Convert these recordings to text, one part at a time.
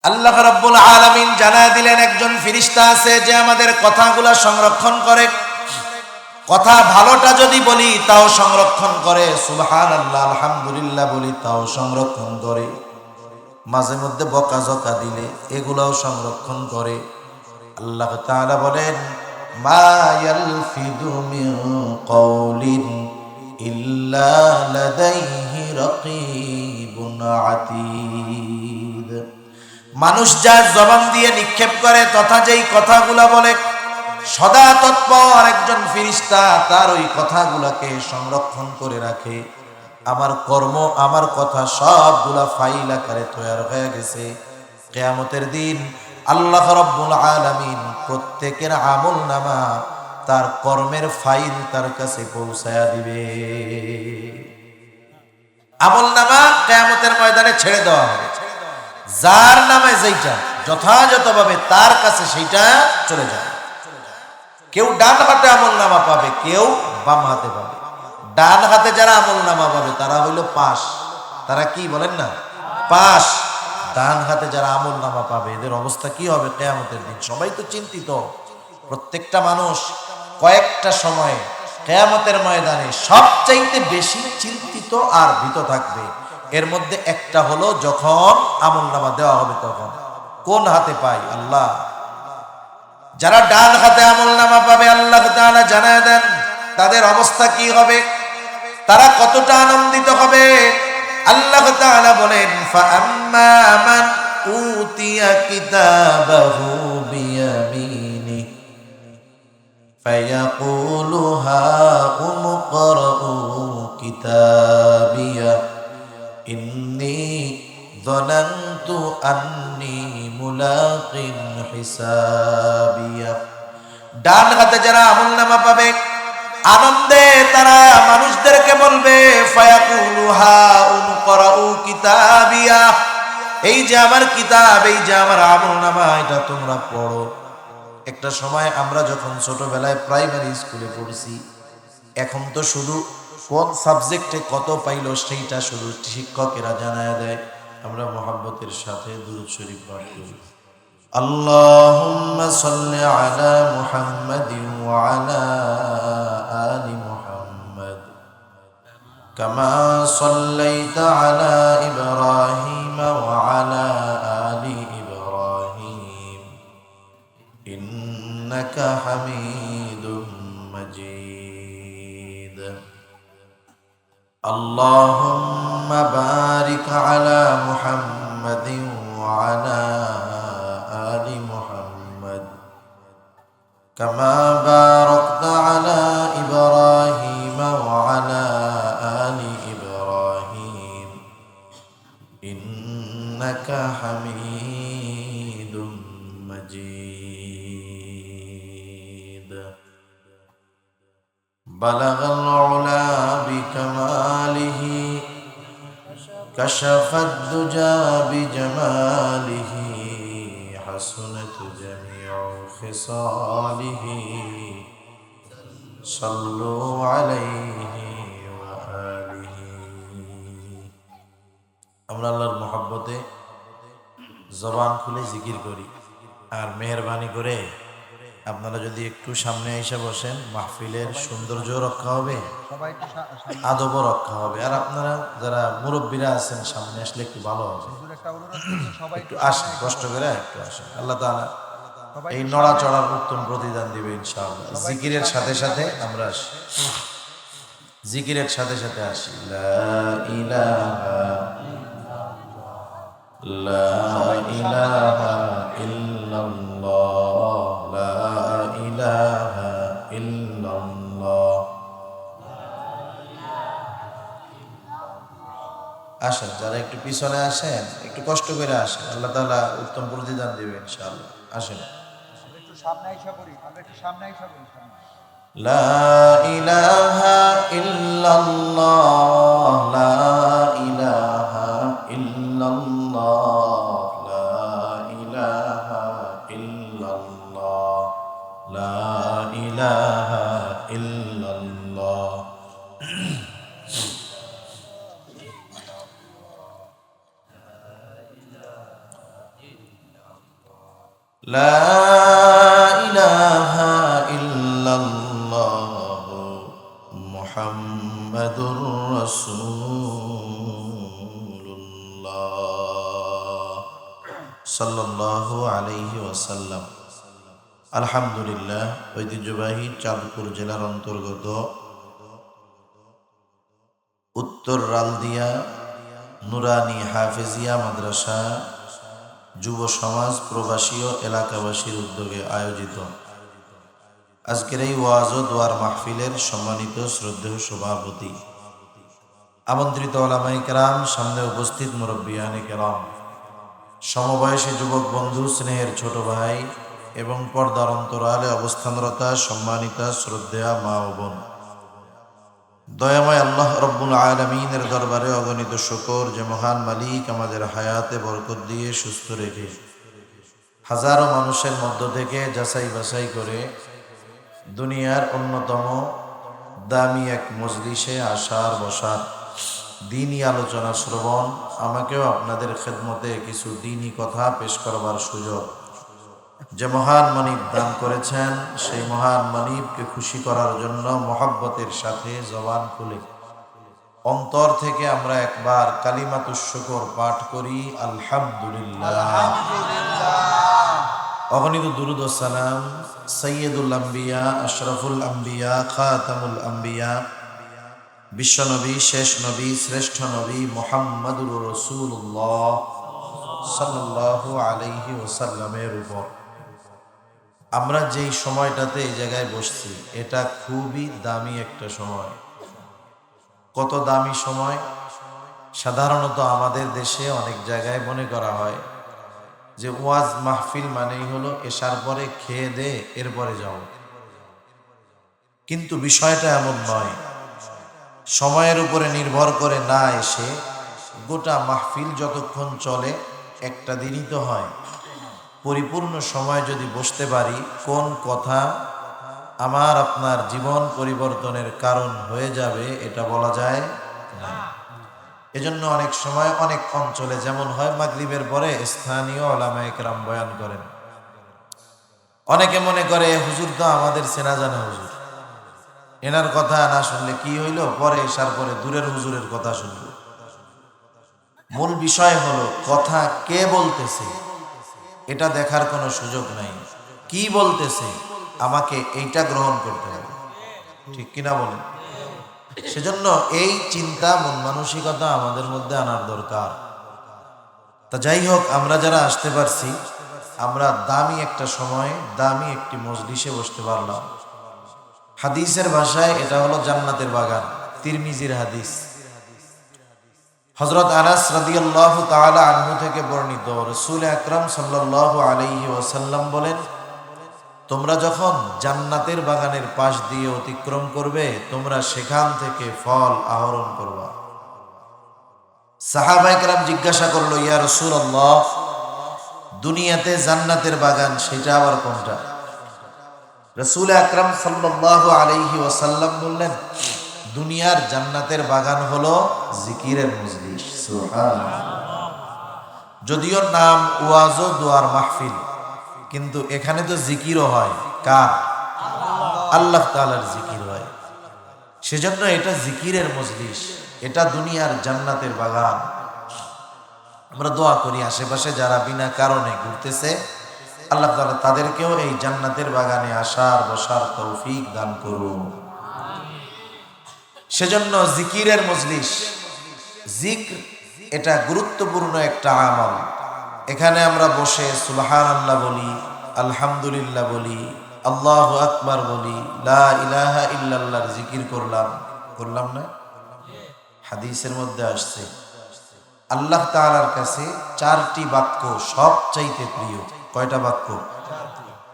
আল্লাহ রাব্বুল আলামিন জানায় দিলেন একজন ফেরেশতা আছে যে আমাদের কথাগুলো সংরক্ষণ করে। কথা ভালোটা যদি বলি তাও সংরক্ষণ করে, সুবহানাল্লাহ আলহামদুলিল্লাহ বলি তাও সংরক্ষণ করে, মাঝে মধ্যে বকাঝকা দিলে এগুলাও সংরক্ষণ করে। আল্লাহ তাআলা বলেন মা ইয়ালফিদু মিন কওলিন ইল্লা লাদাইহি রাকীবুন আতীদ। মানুষ যার জবান দিয়ে নিক্ষেপ করে তথা যেই কথাগুলা বলে, সদা তৎপর একজন ফেরেশতা তার ওই কথাগুলাকে সংরক্ষণ করে রাখে। আমার কর্ম আমার কথা সবগুলা ফাইল আকারে তৈরি হয়ে গেছে। কিয়ামতের দিন আল্লাহ রাব্বুল আলামিন প্রত্যেকের আমলনামা তার কর্মের ফাইল তার কাছে পৌঁছায়া দিবে। আমলনামা কিয়ামতের ময়দানে ছেড়ে দেওয়া হবে, যার নামে যেটা যথাযথভাবে তার কাছে সেইটা চলে যাবে। কেউ ডান হাতে আমলনামা পাবে, কেউ বাম হাতে পাবে। ডান হাতে যারা আমলনামা পাবে তারা হইল পাস। তারা কি বলেন না, পাস। ডান হাতে যারা আমলনামা পাবে এদের অবস্থা কি হবে কিয়ামতের দিন? সবাই তো চিন্তিত। প্রত্যেকটা মানুষ কয়েকটা সময়ে কিয়ামতের ময়দানে সবচাইতে বেশি চিন্তিত আর ভীত থাকবে। এর মধ্যে একটা হলো যখন আমলনামা দেওয়া হবে তখন কোন হাতে পাই আল্লাহ। যারা ডান হাতে আমলনামা পাবে আল্লাহ তাআলা জানায় দেন তাদের অবস্থা কি হবে, তারা কতটা আনন্দিত হবে। আল্লাহ তাআলা বলেন ফাআম্মা মান উতিয়া কিতাবাহু বিয়ামিনি ফায়াকুলু হাউম ইকরাউ কিতাবিয়া ইন্নী যনানতু আন্নী মুলাকিন হিসাবিয়া। ডান হাতে যারা আমলনামা পাবে আনন্দে তারা মানুষদেরকে বলবে ফায়াকুলু হাউম ইকরাউ কিতাবিয়া, এই যে আমার কিতাব, এই যে আমার আমলনামা, এটা তোমরা পড়ো। একটা সময় আমরা যখন ছোটবেলায় প্রাইমারি স্কুলে পড়ছি, এখন তো শুধু কোন সাবজেক্টে কত পাইলো সেইটা শুধু শিক্ষকেরা জানায় দেয়। আমরা মুহাব্বতের সাথে দুরূদ শরীফ পাঠ করি। আল্লাহুম্মা সাল্লি আলা মুহাম্মাদিন ওয়া আলা আলি মুহাম্মাদ কামা সাল্লাইতা আলা ইব্রাহিম ওয়া আলা আলি ইব্রাহিম ইন্নাকা হামিদুম মাজিদ। আল্লাহুম্মা বারিক আলা মুহাম্মাদিন ওয়া আলা আলি মুহাম্মাদ কামা বারাকতা আলা ইব্রাহিম ওয়া আলা আলি ইব্রাহিম ইন্নাকা হামিদুম মাজিদ। বালাগাল উলা বিকামালিহি কাশাফাদ দুজা বিজামালিহি হাসুনাত জামিউ খিসালিহি সাল্লু আলাইহি ওয়া আলিহি। আমরা আল্লাহর মহব্বতে জবান খুলে জিকির করি। আর মেহেরবানি করে আপনারা যদি একটু সামনে এসে বসেন, মাহফিলের সৌন্দর্য রক্ষা হবে, আদবও রক্ষা হবে। আর আপনারা যারা মুরব্বীরা আছেন সামনে আসলে একটু ভালো হবে। একটু আসেন, কষ্ট করে একটু আসেন। আল্লাহ তাআলা এই নড়াচড়ার উত্তম প্রতিদান দিবে ইনশাআল্লাহ। জিকিরের সাথে সাথে আমরা আসি, জিকিরের সাথে সাথে আসি। লা ইলাহা লা ইলাহা ইল্লাল্লাহ লা ইলাহা ইল্লাল্লাহ। আসেন, যারা একটু পিছনে আসেন একটু কষ্ট করে আসেন, আল্লাহ তাআলা উত্তম প্রতিদান দিবে ইনশাআল্লাহ। আসেন, একটু সামনে আইসা করি, আমরা একটু সামনে আইসা করি। লা ইলাহা ইল্লাল্লাহ লা ইলাহা ইল্লাল্লাহ লা ইলাহা ইল্লাল্লাহ লা ইলাহা ইল্লাল্লাহ। লা ইলাহা ইল্লাল্লাহ মুহাম্মাদুর রাসূলুল্লাহ সাল্লাল্লাহু আলাইহি ওয়াসাল্লাম। আলহামদুলিল্লাহ, ঐতিহ্যবাহী চাঁদপুর জেলার অন্তর্গত উত্তর রালদিয়া নুরানি হাফেজিয়া মাদ্রাসা যুব সমাজ প্রবাসী ও এলাকাবাসীর উদ্যোগে আয়োজিত আজকের এই ওয়াজ ও দোয়ার মাহফিলের সম্মানিত শ্রদ্ধেয় সভাপতি, আমন্ত্রিত ওলামায়ে কেরাম, সামনে উপস্থিত মুরব্বিয়ানে কেরাম, সমবয়সী যুবক বন্ধু, স্নেহের ছোট ভাই এবং পর্দার অন্তরালে অবস্থানরতা সম্মানিতা শ্রদ্ধেয়া মা ও বোন, দয়াময় আল্লাহ রব্বুল আলামিনের দরবারে অগণিত শুকর যে মহান মালিক আমাদের হায়াতে বরকত দিয়ে সুস্থ রেখে হাজারো মানুষের মধ্য থেকে যাচাই বাছাই করে দুনিয়ার অন্যতম দামি এক মজলিসে আসার বসার, দ্বীনি আলোচনা শ্রবণ, আমাকেও আপনাদের খেদমতে কিছু দ্বীনি কথা পেশ করবার সুযোগ যে মহান মনিব দান করেছেন, সেই মহান মনিবকে খুশি করার জন্য মহব্বতের সাথে জবান খুলে অন্তর থেকে আমরা একবার কালিমাতুশ শুকর পাঠ করি, আলহামদুলিল্লাহ। অগণিত দুরূদ ও সালাম সৈয়দুল আম্বিয়া, আশরাফুল আম্বিয়া, খাতামুল আম্বিয়া, বিশ্বনবী, শেষ নবী, শ্রেষ্ঠ নবী মুহাম্মাদুর রাসূলুল্লাহ সাল্লাল্লাহু আলাইহি ওয়াসাল্লামের উপর। আমরা যেই সময়টাতে এই জায়গায় বসছি, এটা খুবই দামি একটা সময়। কত দামি সময়! সাধারণত আমাদের দেশে অনেক জায়গায় মনে করা হয় যে ওয়াজ মাহফিল মানেই হলো এশার পরে খেয়ে দে এরপরে যাও, কিন্তু বিষয়টা এমন নয়। সময়ের উপরে নির্ভর করে না এসে গোটা মাহফিল যতক্ষণ চলে, একটা দিনই তো হয়। পরিপূর্ণ সময় যদি বসতে পারি, কোন কথা আমার আপনার জীবন পরিবর্তনের কারণ হয়ে যাবে এটা বলা যায় না। এজন্য অনেক সময় অনেক অঞ্চলে যেমন হয়, মাগরিবের পরে স্থানীয় উলামায়ে কেরাম বয়ান করেন। অনেকে মনে করে হুজুর তো আমাদের চেনা জানা হুজুর, এনার কথা না শুনলে কি হইল, পরে এসার পরে দূরের হুজুরের কথা শুনল। মূল বিষয় হলো কথা কে বলতেছে এটা দেখার কোনো সুযোগ নাই, কি বলতেছে আমাকে এইটা গ্রহণ করতে হবে, ঠিক কিনা বলেন? সেজন্য এই চিন্তা, মন মানসিকতা আমাদের মধ্যে আনার দরকার। তা যাই হোক, আমরা যারা আসতে পারছি, আমরা দামি একটা সময় দামি একটি মজলিসে বসতে পারলাম। হাদিসের ভাষায় এটা হলো জান্নাতের বাগান, তিরমিজির হাদিস। হযরত আনাস রাদিয়াল্লাহু তাআলা আনহু থেকে বর্ণিত, রাসূল আকরাম সাল্লাল্লাহু আলাইহি ওয়াসাল্লাম বলেন, তোমরা যখন জান্নাতের বাগানের পাশ দিয়ে অতিক্রম করবে, তোমরা সেখান থেকে ফল আহরণ করবা। সাহাবায়ে কেরাম জিজ্ঞাসা করলো, ইয়া রাসূলুল্লাহ, দুনিয়াতে জান্নাতের বাগান সেটা আবার কোনটা? রাসূল আকরাম সাল্লাল্লাহু আলাইহি ওয়াসাল্লাম বললেন, দুনিয়ার জান্নাতের বাগান হলো জিকিরের মজলিস। সুবহানাল্লাহ। যদিও নাম ওয়াজ ও দোয়ার মাহফিল, কিন্তু এখানে তো জিকিরও হয়। কার? আল্লাহ তাআলার জিকির হয়। সেজন্য এটা জিকিরের মজলিস, এটা দুনিয়ার জান্নাতের বাগান। আমরা দোয়া করি আশেপাশে যারা বিনা কারণে ঘুরতেছে, আল্লাহ তাআলা তাদেরকেও এই জান্নাতের বাগানে আসার বসার তৌফিক দান করুন। সেজন্য জিকিরের মজলিস, জিক্র এটা গুরুত্বপূর্ণ একটা আমল। এখানে আমরা বসে সুবহানাল্লাহ বলি, আলহামদুলিল্লাহ বলি, আল্লাহু আকবার বলি, লা ইলাহা ইল্লাল্লাহর জিকির করলাম না? হাদিসের মধ্যে আসছে আল্লাহ তাআলার কাছে 4টি বাক্য সবচাইতে প্রিয়। কয়টা বাক্য?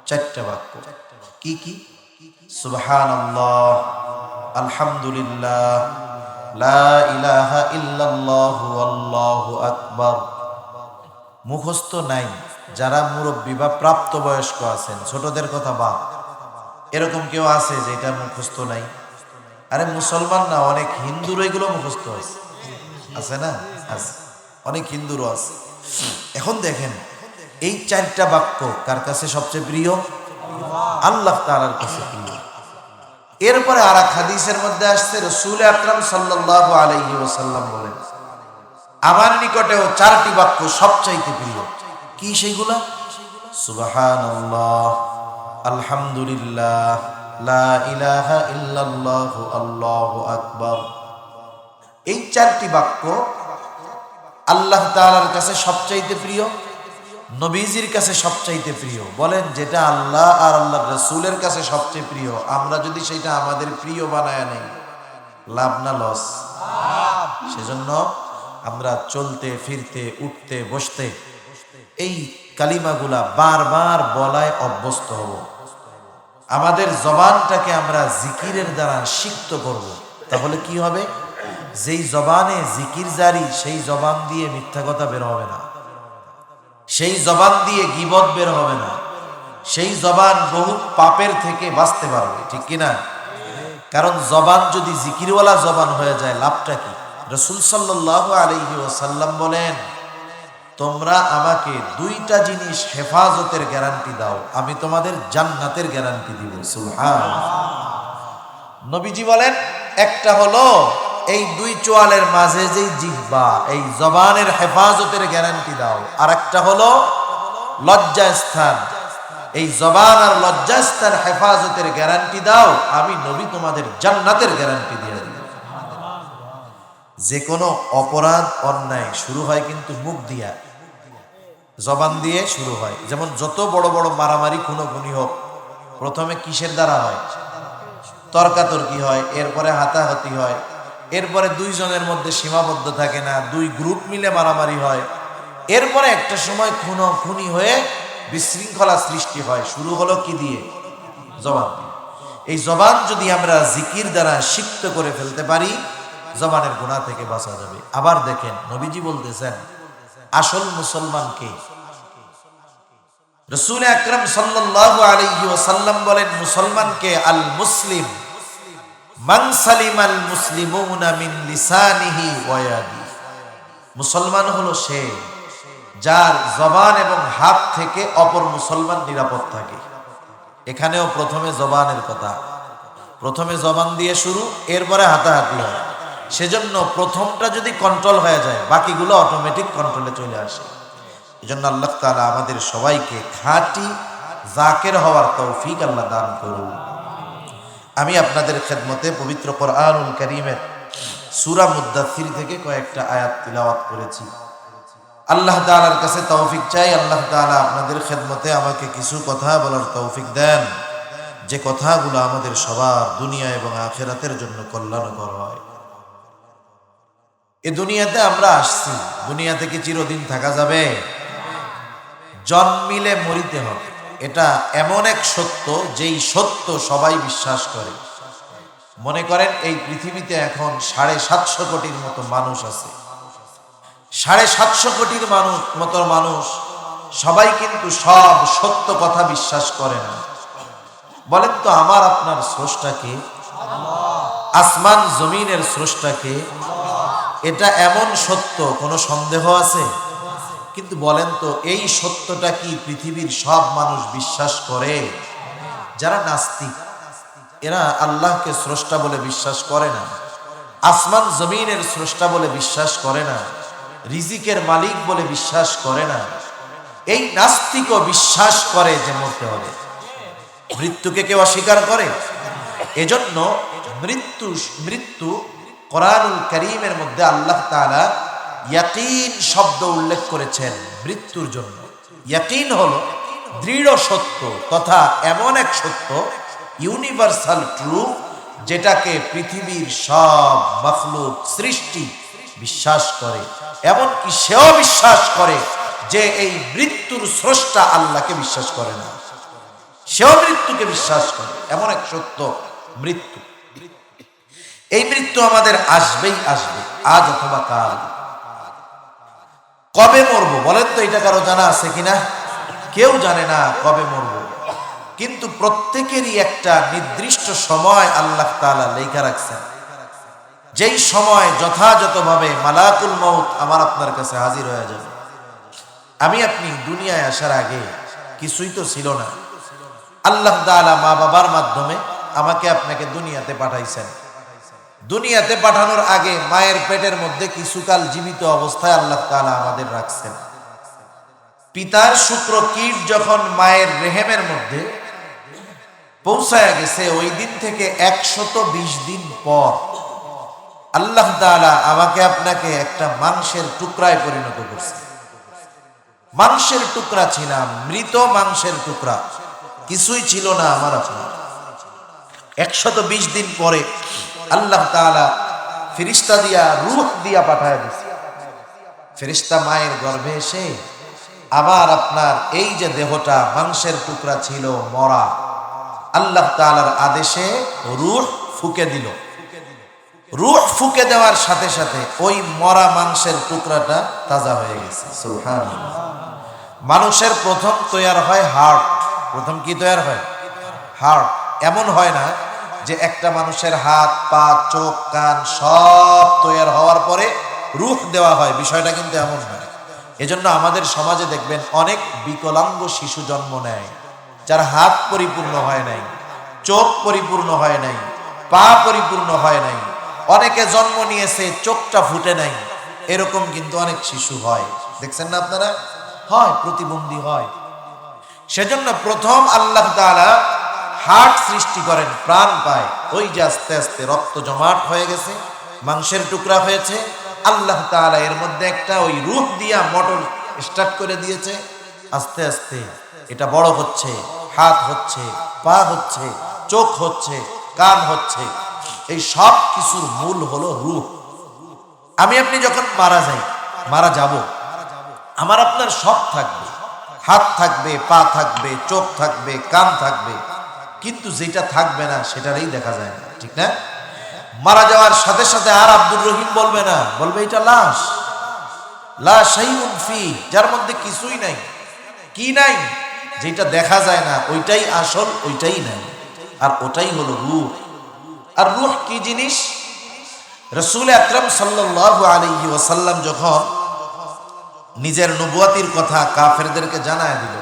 4টা বাক্য। কি কি? সুবহানাল্লাহ, আলহামদুলিল্লাহ, লা ইলাহা ইল্লাল্লাহ, আল্লাহু আকবার। মুখস্থ নাই, যারা মুরব্বী বা প্রাপ্তবয়স্ক আছেন, ছোটদের কথা বাদ, এরকম কেউ আছে যেটা মুখস্থ নাই? আরে মুসলমান না, অনেক হিন্দুর এগুলো মুখস্থ আছে না? আছে, অনেক হিন্দুরও আছে। এখন দেখেন, এই চারটা বাক্য কার কাছে সবচেয়ে প্রিয়? আল্লাহ তাআলার কাছে প্রিয়। এরপরে আর এক হাদিসের মধ্যে আসছে রাসূল আকরাম সাল্লাল্লাহু আলাইহি ওয়াসাল্লাম বলেন, আমার নিকটেও চারটি বাক্য সবচাইতে প্রিয়। কি সেইগুলা? সুবহানাল্লাহ, আলহামদুলিল্লাহ, লা ইলাহা ইল্লাল্লাহু, আল্লাহু আকবার। এই চারটি বাক্য আল্লাহ তাআলার কাছে সবচাইতে প্রিয়, নবীজির কাছে সবচাইতে প্রিয়। বলেন, যেটা আল্লাহ আর আল্লাহর রাসূলের কাছে সবচেয়ে প্রিয়, আমরা যদি সেটা আমাদের প্রিয় বানায় নেই, লাভ না লস? সেজন্য আমরা চলতে ফিরতে উঠতে বসতে এই কালিমাগুলা বারবার বলায় অভ্যস্ত হব। আমাদের জবানটাকে আমরা জিকিরের দ্বারা সিক্ত করব। তাহলে কি হবে? যেই জবানে জিকির জারি, সেই জবান দিয়ে মিথ্যা কথা বের হবে না, সেই জবান দিয়ে গীবত বের হবে না, সেই জবান বহু পাপের থেকে বাঁচতে পারবে। ঠিক কিনা? কারণ জবান যদি জিকিরওয়ালা জবান হয়ে যায়, লাভটা কি? রাসূল সাল্লাল্লাহু আলাইহি ওয়াসাল্লাম বলেন, তোমরা আমাকে দুইটা জিনিস হেফাজতের গ্যারান্টি দাও, আমি তোমাদের জান্নাতের গ্যারান্টি দিব। সুবহানাল্লাহ। নবীজি বলেন, একটা হলো এই দুই চোয়ালের মাঝে যেই জিহ্বা, এই জবানের হেফাজতের গ্যারান্টি দাও। আর একটা হলো লজ্জাস্থান, এই জবান আর লজ্জাস্থান হেফাজতের গ্যারান্টি দাও, আমি নবী তোমাদের জান্নাতের গ্যারান্টি দিয়ে দিব। যে কোনো অপরাধ অন্যায় শুরু হয় কিন্তু মুখ দিয়া, জবান দিয়ে শুরু হয়। যেমন যত বড় বড় মারামারি খুনোখুনি হোক, প্রথমে কিসের দ্বারা হয়? তর্কাতর্কি হয়, এরপরে হাতাহাতি হয়, এরপরে দুইজনের মধ্যে সীমাবদ্ধ থাকে না, দুই গ্রুপ মিলে মারামারি হয়, এরপরে একটা সময় খুনোখুনি হয়ে বিশৃঙ্খলা সৃষ্টি হয়। শুরু হলো কি দিয়ে? জবান দিয়ে। এই জবান যদি আমরা জিকির দ্বারা সিক্ত করে ফেলতে পারি, জবানের গুনাহ থেকে বাঁচা যাবে। আবার দেখেন, নবীজি বলতেছেন, আসল মুসলমান কে? রাসূল আকরাম সাল্লাল্লাহু আলাইহি ওয়াসাল্লাম বলেন, মুসলমানকে আল মুসলিম মান সালিমাল মুসলিমুনা মিন লিসানিহি ওয়া ইয়াদিহি। মুসলমান হলো সে যার জবান এবং হাত থেকে অপর মুসলমান নিরাপদ থাকে। এখানেও প্রথমে জবানের কথা, প্রথমে জবান দিয়ে শুরু, এরপরে হাতাহাতি হয়। সেজন্য প্রথমটা যদি কন্ট্রোল হয়ে যায়, বাকিগুলো অটোমেটিক কন্ট্রোলে চলে আসে। এজন্য আল্লাহ তাআলা আমাদের সবাইকে খাঁটি জাকের হওয়ার তৌফিক আল্লাহ দান করুন। আমি আপনাদের খেদমতে পবিত্র কোরআনুল কারীমের সূরা মুদ্দাসসির থেকে কয়েকটা আয়াত তিলাওয়াত করেছি। আল্লাহ তাআলার কাছে তৌফিক চাই, আল্লাহ তাআলা আপনাদের খেদমতে আমাকে কিছু কথা বলার তৌফিক দেন, যে কথাগুলো আমাদের সবার দুনিয়া এবং আখিরাতের জন্য কল্যাণকর হয়। এই দুনিয়াতে আমরা আসছি, দুনিয়া থেকে চিরদিন থাকা যাবে? জন্মিলে মরিতে হবে, এটা এমন এক সত্য যেই সত্য সবাই বিশ্বাস করে। মনে করেন, এই পৃথিবীতে এখন 750 কোটির মতো মানুষ আছে। 750 কোটির মতো মানুষ সবাই কিন্তু সব সত্য কথা বিশ্বাস করে না। বলেন তো, আমার আপনার স্রষ্টাকে, আসমান জমিনের স্রষ্টাকে, এটা এমন সত্য, কোনো সন্দেহ আছে? কিন্তু বলেন তো, এই সত্যটা কি পৃথিবীর সব মানুষ বিশ্বাস করে? যারা নাস্তিক, এরা আল্লাহকে স্রষ্টা বলে বিশ্বাস করে না, আসমান জমিনের স্রষ্টা বলে বিশ্বাস করে না, রিজিকের মালিক বলে বিশ্বাস করে না। এই নাস্তিকও বিশ্বাস করে যে মরতে হবে। মৃত্যুকে কেউ অস্বীকার করে? এজন্য মৃত্যু কোরআনুল কারীমের মধ্যে আল্লাহ তাআলা ইয়াকিন শব্দ উল্লেখ করেছেন মৃত্যুর জন্য। ইয়াকিন হলো দৃঢ় সত্য তথা এমন এক সত্য, ইউনিভার্সাল ট্রুথ, যেটাকে পৃথিবীর সব মাখলুক সৃষ্টি বিশ্বাস করে। এমনকি সেও বিশ্বাস করে যে এই মৃত্যুর স্রষ্টা আল্লাহকে বিশ্বাস করে না, সেও মৃত্যুকে বিশ্বাস করে। এমন এক সত্য মৃত্যু। এই মৃত্যু আমাদের আসবেই আসবে, আজ অথবা কাল। কবে মরবো বলেন তো, এটা কারো জানা আছে কিনা? কেউ জানে না কবে মরবো, কিন্তু প্রত্যেকেরই একটা নির্দিষ্ট সময় আল্লাহ তাআলা লেখা রাখছেন, যেই সময় যথাযথভাবে মালাকুল মউত আমার আপনার কাছে হাজির হয়ে যাবে। আমি আপনি দুনিয়ায় আসার আগে কিছুই তো ছিল না। আল্লাহ তাআলা মা বাবার মাধ্যমে আমাকে আপনাকে দুনিয়াতে পাঠাইছেন। দুনিয়াতে পাঠানোর আগে মায়ের পেটের মধ্যে কিছুকাল জীবিত অবস্থায় আল্লাহ তাআলা আমাদের রাখছেন। পিতার শুক্র কীট যখন মায়ের রেহেমের মধ্যে পৌঁছায় গেছে, ওই দিন থেকে 120 দিন পর আল্লাহ তাআলা আমাকে আপনাকে একটা মাংসের টুকরায় পরিণত করছে। মাংসের টুকরা ছিলাম, মৃত মাংসের টুকরা, কিছুই ছিল না আমার আপনার। 120 দিন পরে আল্লাহ তাআলা ফেরেশতা দিয়া রূহ দিয়া পাঠায় দিয়েছে। ফেরেশতা মায়ের গর্ভে এসে আবার আপনার এই যে দেহটা মাংসের টুকরা ছিল মরা, আল্লাহ তাআলার আদেশে রূহ ফুঁকে দিল। রূহ ফুঁকে দেওয়ার সাথে সাথে ওই মরা মাংসের টুকরাটা তাজা হয়ে গেছে। সুবহানাল্লাহ। মানুষের প্রথম তৈয়ার হয় হার্ট। প্রথম কি তৈয়ার হয়? হার্ট। এমন হয় না যে একটা মানুষের হাত পা চোখ কান সব তৈয়ার হওয়ার পরে রূহ দেওয়া হয়, বিষয়টা কিন্তু এমন নয়। এজন্য আমাদের সমাজে দেখবেন অনেক বিকলাঙ্গ শিশু জন্ম নেয়, যার হাত পরিপূর্ণ হয় নাই, চোখ পরিপূর্ণ হয় নাই, পা পরিপূর্ণ হয় নাই। অনেকে জন্ম নিয়েছে চোখটা ফুটে নাই, এরকম কিন্তু অনেক শিশু হয়। দেখছেন না আপনারা? হয়, প্রতিবন্ধী হয়। সেজন্য প্রথম আল্লাহ তাআলা হার্ট সৃষ্টি করেন, প্রাণ পায়। ওই যে আস্তে আস্তে রক্ত জমাট হয়ে গেছে, মাংসের টুকরা হয়েছে, আল্লাহ তাআলা এর মধ্যে একটা ওই রূহ দিয়া মোটর স্টার্ট করে দিয়েছে। আস্তে আস্তে এটা বড় হচ্ছে, হাত হচ্ছে, পা হচ্ছে, চোখ হচ্ছে, কান হচ্ছে। এই সব কিছুর মূল হলো রূহ। আমি আপনি যখন মারা যাই, মারা যাব, আমার আপনার সব থাকবে, হাত থাকবে, পা থাকবে, চোখ থাকবে, কান থাকবে, কিন্তু যেটা থাকবে না সেটারই দেখা যায় না, ঠিক না? মারা যাওয়ার সাথে সাথে আর আব্দুর রহিম বলবে না, বলবে এটা লাশ। লা শাইউন ফি, যার মধ্যে কিছুই নাই। কি নাই? যেটা দেখা যায় না ওইটাই আসল, ওইটাই নাই, আর ওটাই হলো রূহ। আর রূহ কি জিনিস? রাসূল আকরাম সাল্লাল্লাহু আলাইহি ওয়াসাল্লাম যখন নিজের নবুয়াতির কথা কাফেরদেরকে জানায় দিল,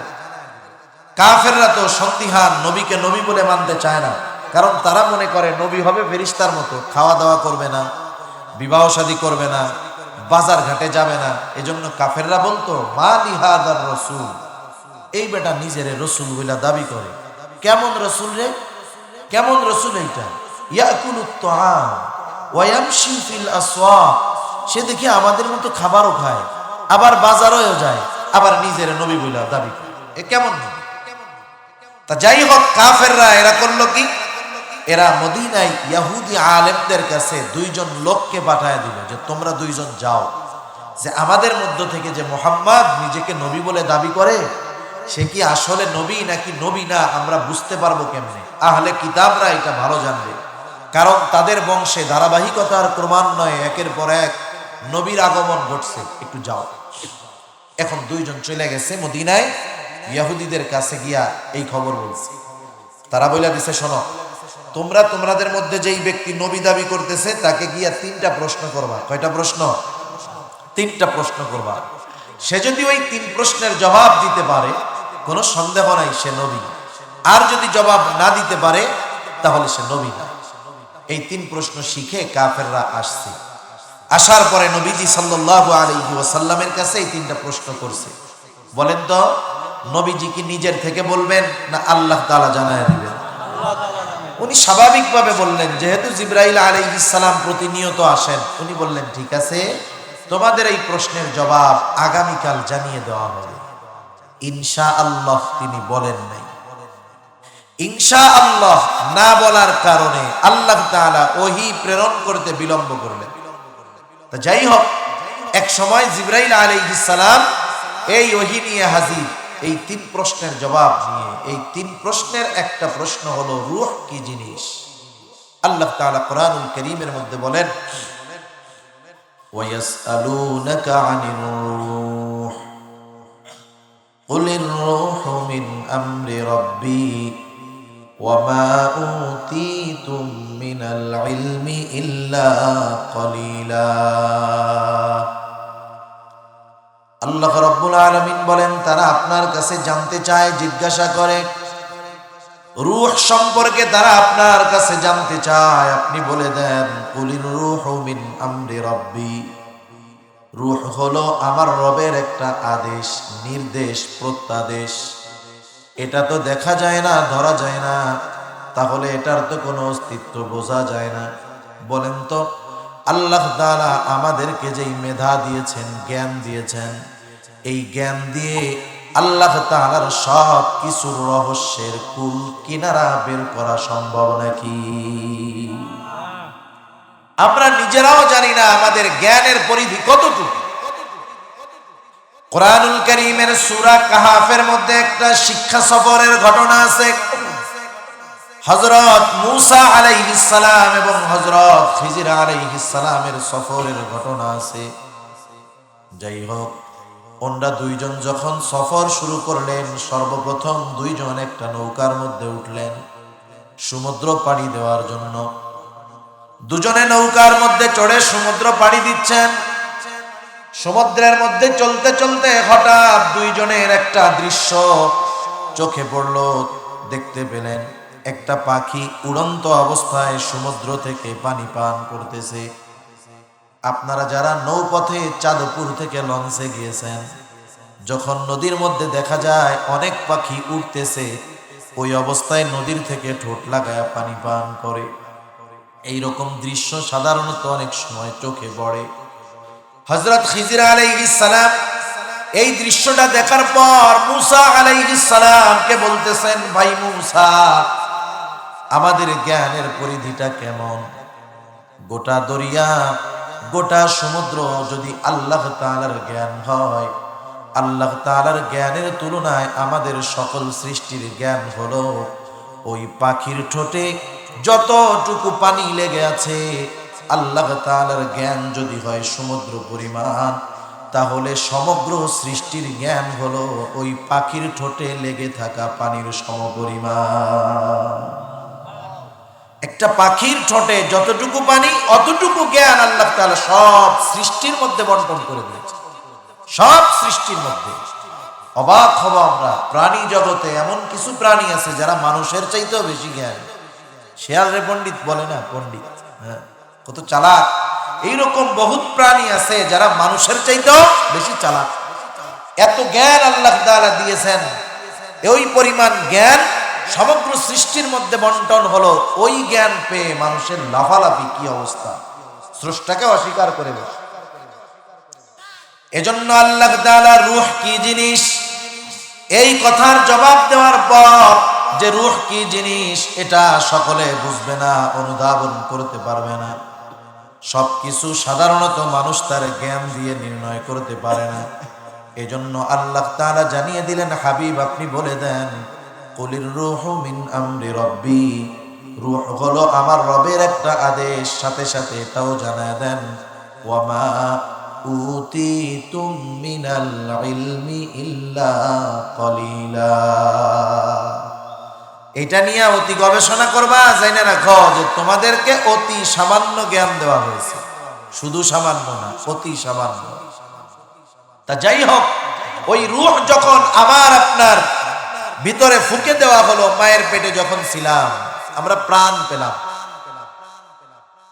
কাফেররা তো সন্দিহান, নবীকে নবী বলে মানতে চায় না। কারণ তারা মনে করে নবী হবে ফেরেশতার মতো, খাওয়া দাওয়া করবে না, বিবাহ শাদী করবে না, বাজার ঘাটে যাবে না। এজন্য কাফেররা বলতো মা লিহাদার রাসূল, এই বেটা নিজের রসুল বলে দাবি করে। কেমন রসুল রে? কেমন রসুল এইটা? ইয়াকুলুত তাআম ওয়া ইয়ামশি ফিল আসওয়াক, সে দেখি আমাদের মতো খাবারও খায়, আবার বাজারেও যায়, আবার নিজের নবী বলে দাবি করে। এ কেমন নবী? তা যাই হোক, কাফেররা এরা করলো কি? এরা মদিনায় ইহুদি আলেমদের কাছে দুইজন লোককে পাঠায় দিল যে তোমরা দুইজন যাও, যে আমাদের মধ্য থেকে যে মুহাম্মদ নিজেকে নবী বলে দাবি করে, সে কি আসলে নবী নাকি নবী না আমরা বুঝতে পারবো কেমনে? আহলে কিতাবরা এটা ভালো জানবে, কারণ তাদের বংশে ধারাবাহিকতার ক্রমান্বয়ে একের পর এক নবীর আগমন ঘটছে। একটু যাও। এখন দুইজন চলে গেছে মদিনায়, ইহুদিদের কাছে গিয়া এই খবর বলছে। তারা বলে দিছে, শোনো, তোমরা তোমাদের মধ্যে যেই ব্যক্তি নবী দাবি করতেছে তাকে গিয়া 3টা প্রশ্ন করবা। কয়টা প্রশ্ন? 3টা প্রশ্ন করবা। সে যদি ওই 3 প্রশ্নের জবাব দিতে পারে, কোনো সন্দেহ নাই সে নবী। আর যদি জবাব না দিতে পারে তাহলে সে নবী না। এই 3 প্রশ্ন শিখে কাফেররা আসছে। আসার পরে নবীজি সাল্লাল্লাহু আলাইহি ওয়াসাল্লামের কাছে এই 3টা প্রশ্ন করছে। বলেন তো, নবীজি কি নিজের থেকে বলবেন না আল্লাহ তাআলা জানায় দিবেন? উনি স্বাভাবিকভাবে বললেন, যেহেতু জিবরাইল আলাইহিস সালাম প্রতিনিয়ত আসেন, উনি বললেন ঠিক আছে, তোমাদের এই প্রশ্নের জবাব আগামীকাল জানিয়ে দেওয়া হবে। ইনশাআল্লাহ তিনি বলেন নাই। ইনশাআল্লাহ না বলার কারণে আল্লাহ তাআলা ওহী প্রেরণ করতে বিলম্ব করলেন। তা যাই হোক, এক সময় জিবরাইল আলাইহিস সালাম এই ওহী নিয়ে হাজির, এই 3 প্রশ্নের জবাব নিয়ে। এই 3 প্রশ্নের একটা প্রশ্ন হলো রূহ কি জিনিস। আল্লাহ তাআলা কোরআনুল কারীমের মধ্যে বলেন, ওয়ায়াসআলুনাকা আনির রূহ কুলির রূহু মিন আমরি রাব্বি ওয়ামা উতীতুম মিনাল ইলমি ইল্লা কলিলা। আল্লাহ রাব্বুল আলামিন বলেন তারা আপনার কাছে জানতে চায়, জিজ্ঞাসা করে, রূহ সম্পর্কে তারা আপনার কাছে জানতে চায়। আপনি বলে দেন, কুলির রূহু মিন আমরি রাব্বি, রূহ হলো আমার রবের একটা আদেশ, নির্দেশ, প্রত্যাদেশ। এটা তো দেখা যায় না, ধরা যায় না, তাহলে এটার তো কোনো অস্তিত্ব বোঝা যায় না। বলেন তো, আল্লাহ তাআলা আমাদেরকে যেই মেধা দিয়েছেন, জ্ঞান দিয়েছেন, এই জ্ঞান দিয়ে আল্লাহ তাআলার সব কিছুর রহস্যের কুল কিনারা বের করা সম্ভব নাকি? আমরা নিজেরাও জানি না আমাদের জ্ঞানের পরিধি কতটুকু। কোরআনুল কারীমের সূরা কাহাফের মধ্যে একটা শিক্ষা সফরের ঘটনা আছে। হযরত মূসা আলাইহিস সালাম এবং হযরত খিজির আলাইহিস সালামের সফরের ঘটনা আছে। যাই হোক, ওনারা দুইজন যখন সফর শুরু করলেন, সর্বপ্রথম দুইজন একটা নৌকার মধ্যে উঠলেন সমুদ্র পাড়ি দেওয়ার জন্য। দুজনে নৌকার মধ্যে চড়ে সমুদ্র পাড়ি দিচ্ছেন। সমুদ্রের মধ্যে চলতে চলতে হঠাৎ দুইজনের একটা দৃশ্য চোখে পড়ল। দেখতে পেলেন একটা পাখি উড়ন্ত অবস্থায় সমুদ্র থেকে পানি পান করতেছে। আপনারা যারা নৌপথে চাঁদপুর থেকে লঞ্চে গিয়েছেন, যখন নদীর মধ্যে দেখা যায় অনেক পাখি উঠতেছে, ওই অবস্থায় নদীর থেকে ঠোঁট লাগায় পানি পান করে, এইরকম দৃশ্য সাধারণত অনেক সময় চোখে পড়ে। হযরত খিজির আলাইহিস সালাম এই দৃশ্যটা দেখার পর মূসা আলাইহিস সালামকে বলতেছেন, ভাই মূসা, আমাদের জ্ঞানের পরিধিটা কেমন? গোটা দরিয়া, গোটা সমুদ্র যদি আল্লাহ তাআলার জ্ঞান হয়, আল্লাহ তাআলার জ্ঞানের তুলনায় আমাদের সকল সৃষ্টির জ্ঞান হলো ওই পাখির ঠোঁটে যতটুকু পানি লেগে আছে। আল্লাহ তাআলার জ্ঞান যদি হয় সমুদ্র পরিমাণ, তাহলে সমগ্র সৃষ্টির জ্ঞান হলো ওই পাখির ঠোঁটে লেগে থাকা পানির সমপরিমাণ। একটা পাখির ঠোঁটে যতটুকু পানি, অতটুকু জ্ঞান আল্লাহ তাআলা সব সৃষ্টির মধ্যে বন্টন করে দিয়েছে। সব সৃষ্টির মধ্যে অবাক হব আমরা, প্রাণী জগতে এমন কিছু প্রাণী আছে যারা মানুষের চাইতেও বেশি জ্ঞান। শেয়াল রে পণ্ডিত বলে না, পণ্ডিত, হ্যাঁ, কত চালাক। এইরকম বহুত প্রাণী আছে যারা মানুষের চাইতেও বেশি চালাক। এত জ্ঞান আল্লাহ তাআলা দিয়েছেন, ওই পরিমাণ জ্ঞান সমগ্র সৃষ্টির মধ্যে বন্টন হলো। ওই জ্ঞান পেয়ে মানুষের লাফালাফি কি অবস্থা, স্রষ্টাকে অস্বীকার করে বসে। এজন্য আল্লাহ তাআলা রূহ কি জিনিস, এই কথার জবাব দেওয়ার পর যে রূহ কি জিনিস এটা সকলে বুঝবে না, অনুধাবন করতে পারবে না। সবকিছু সাধারণত মানুষ তার জ্ঞান দিয়ে নির্ণয় করতে পারে না। এজন্য আল্লাহ তাআলা জানিয়ে দিলেন, হাবিব আপনি বলে দেন, কুলির রূহু মিন আমরি রাব্বি, রূহ হলো আমার রবের একটা আদেশ। সাথে সাথে এটাও জানায় দেন, ওয়ামা উতিতুম মিনাল ইলমি ইল্লা কলিলা। এটা নিয়ে অতি গবেষণা করবা, জাইনা রাখো যে তোমাদেরকে অতি সামান্য জ্ঞান দেওয়া হয়েছে। শুধু সামান্য না, অতি সামান্য। তা যাই হোক, ওই রূহ যখন আবার আপনার ভিতরে ফুঁকে দেওয়া হলো, মায়ের পেটে যখন ছিলাম আমরা প্রাণ পেলাম,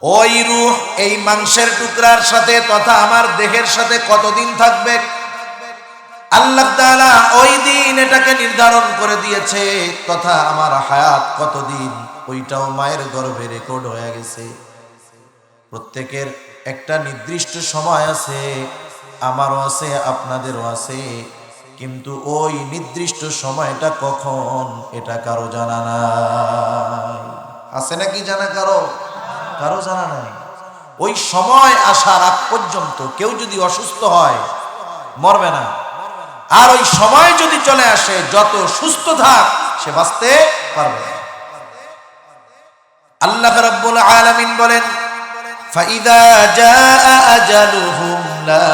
ওই রূহ এই মাংসের টুকরার সাথে তথা আমার দেহের সাথে কতদিন থাকবে আল্লাহ তাআলা ওই দিন এটাকে নির্ধারণ করে দিয়েছে। তথা আমার হায়াত কতদিন, ওইটাও মায়ের গর্ভে রেকর্ড হয়ে গেছে। প্রত্যেকের একটা নির্দিষ্ট সময় আছে, আমারও আছে, আপনাদেরও আছে, কিন্তু ওই নির্দিষ্ট সময়টা কখন এটা কারো জানা নাই। আছে নাকি জানা কারো? কারো জানা নাই। ওই সময় আসার আগ পর্যন্ত কেউ যদি অসুস্থ হয় মরবে না, আর ওই সময় যদি চলে আসে যত সুস্থ থাক সে বাঁচতে পারবে। আল্লাহ রাব্বুল আলামিন বলেন, فَإِذَا جَاءَ أَجَلُهُمْ لَا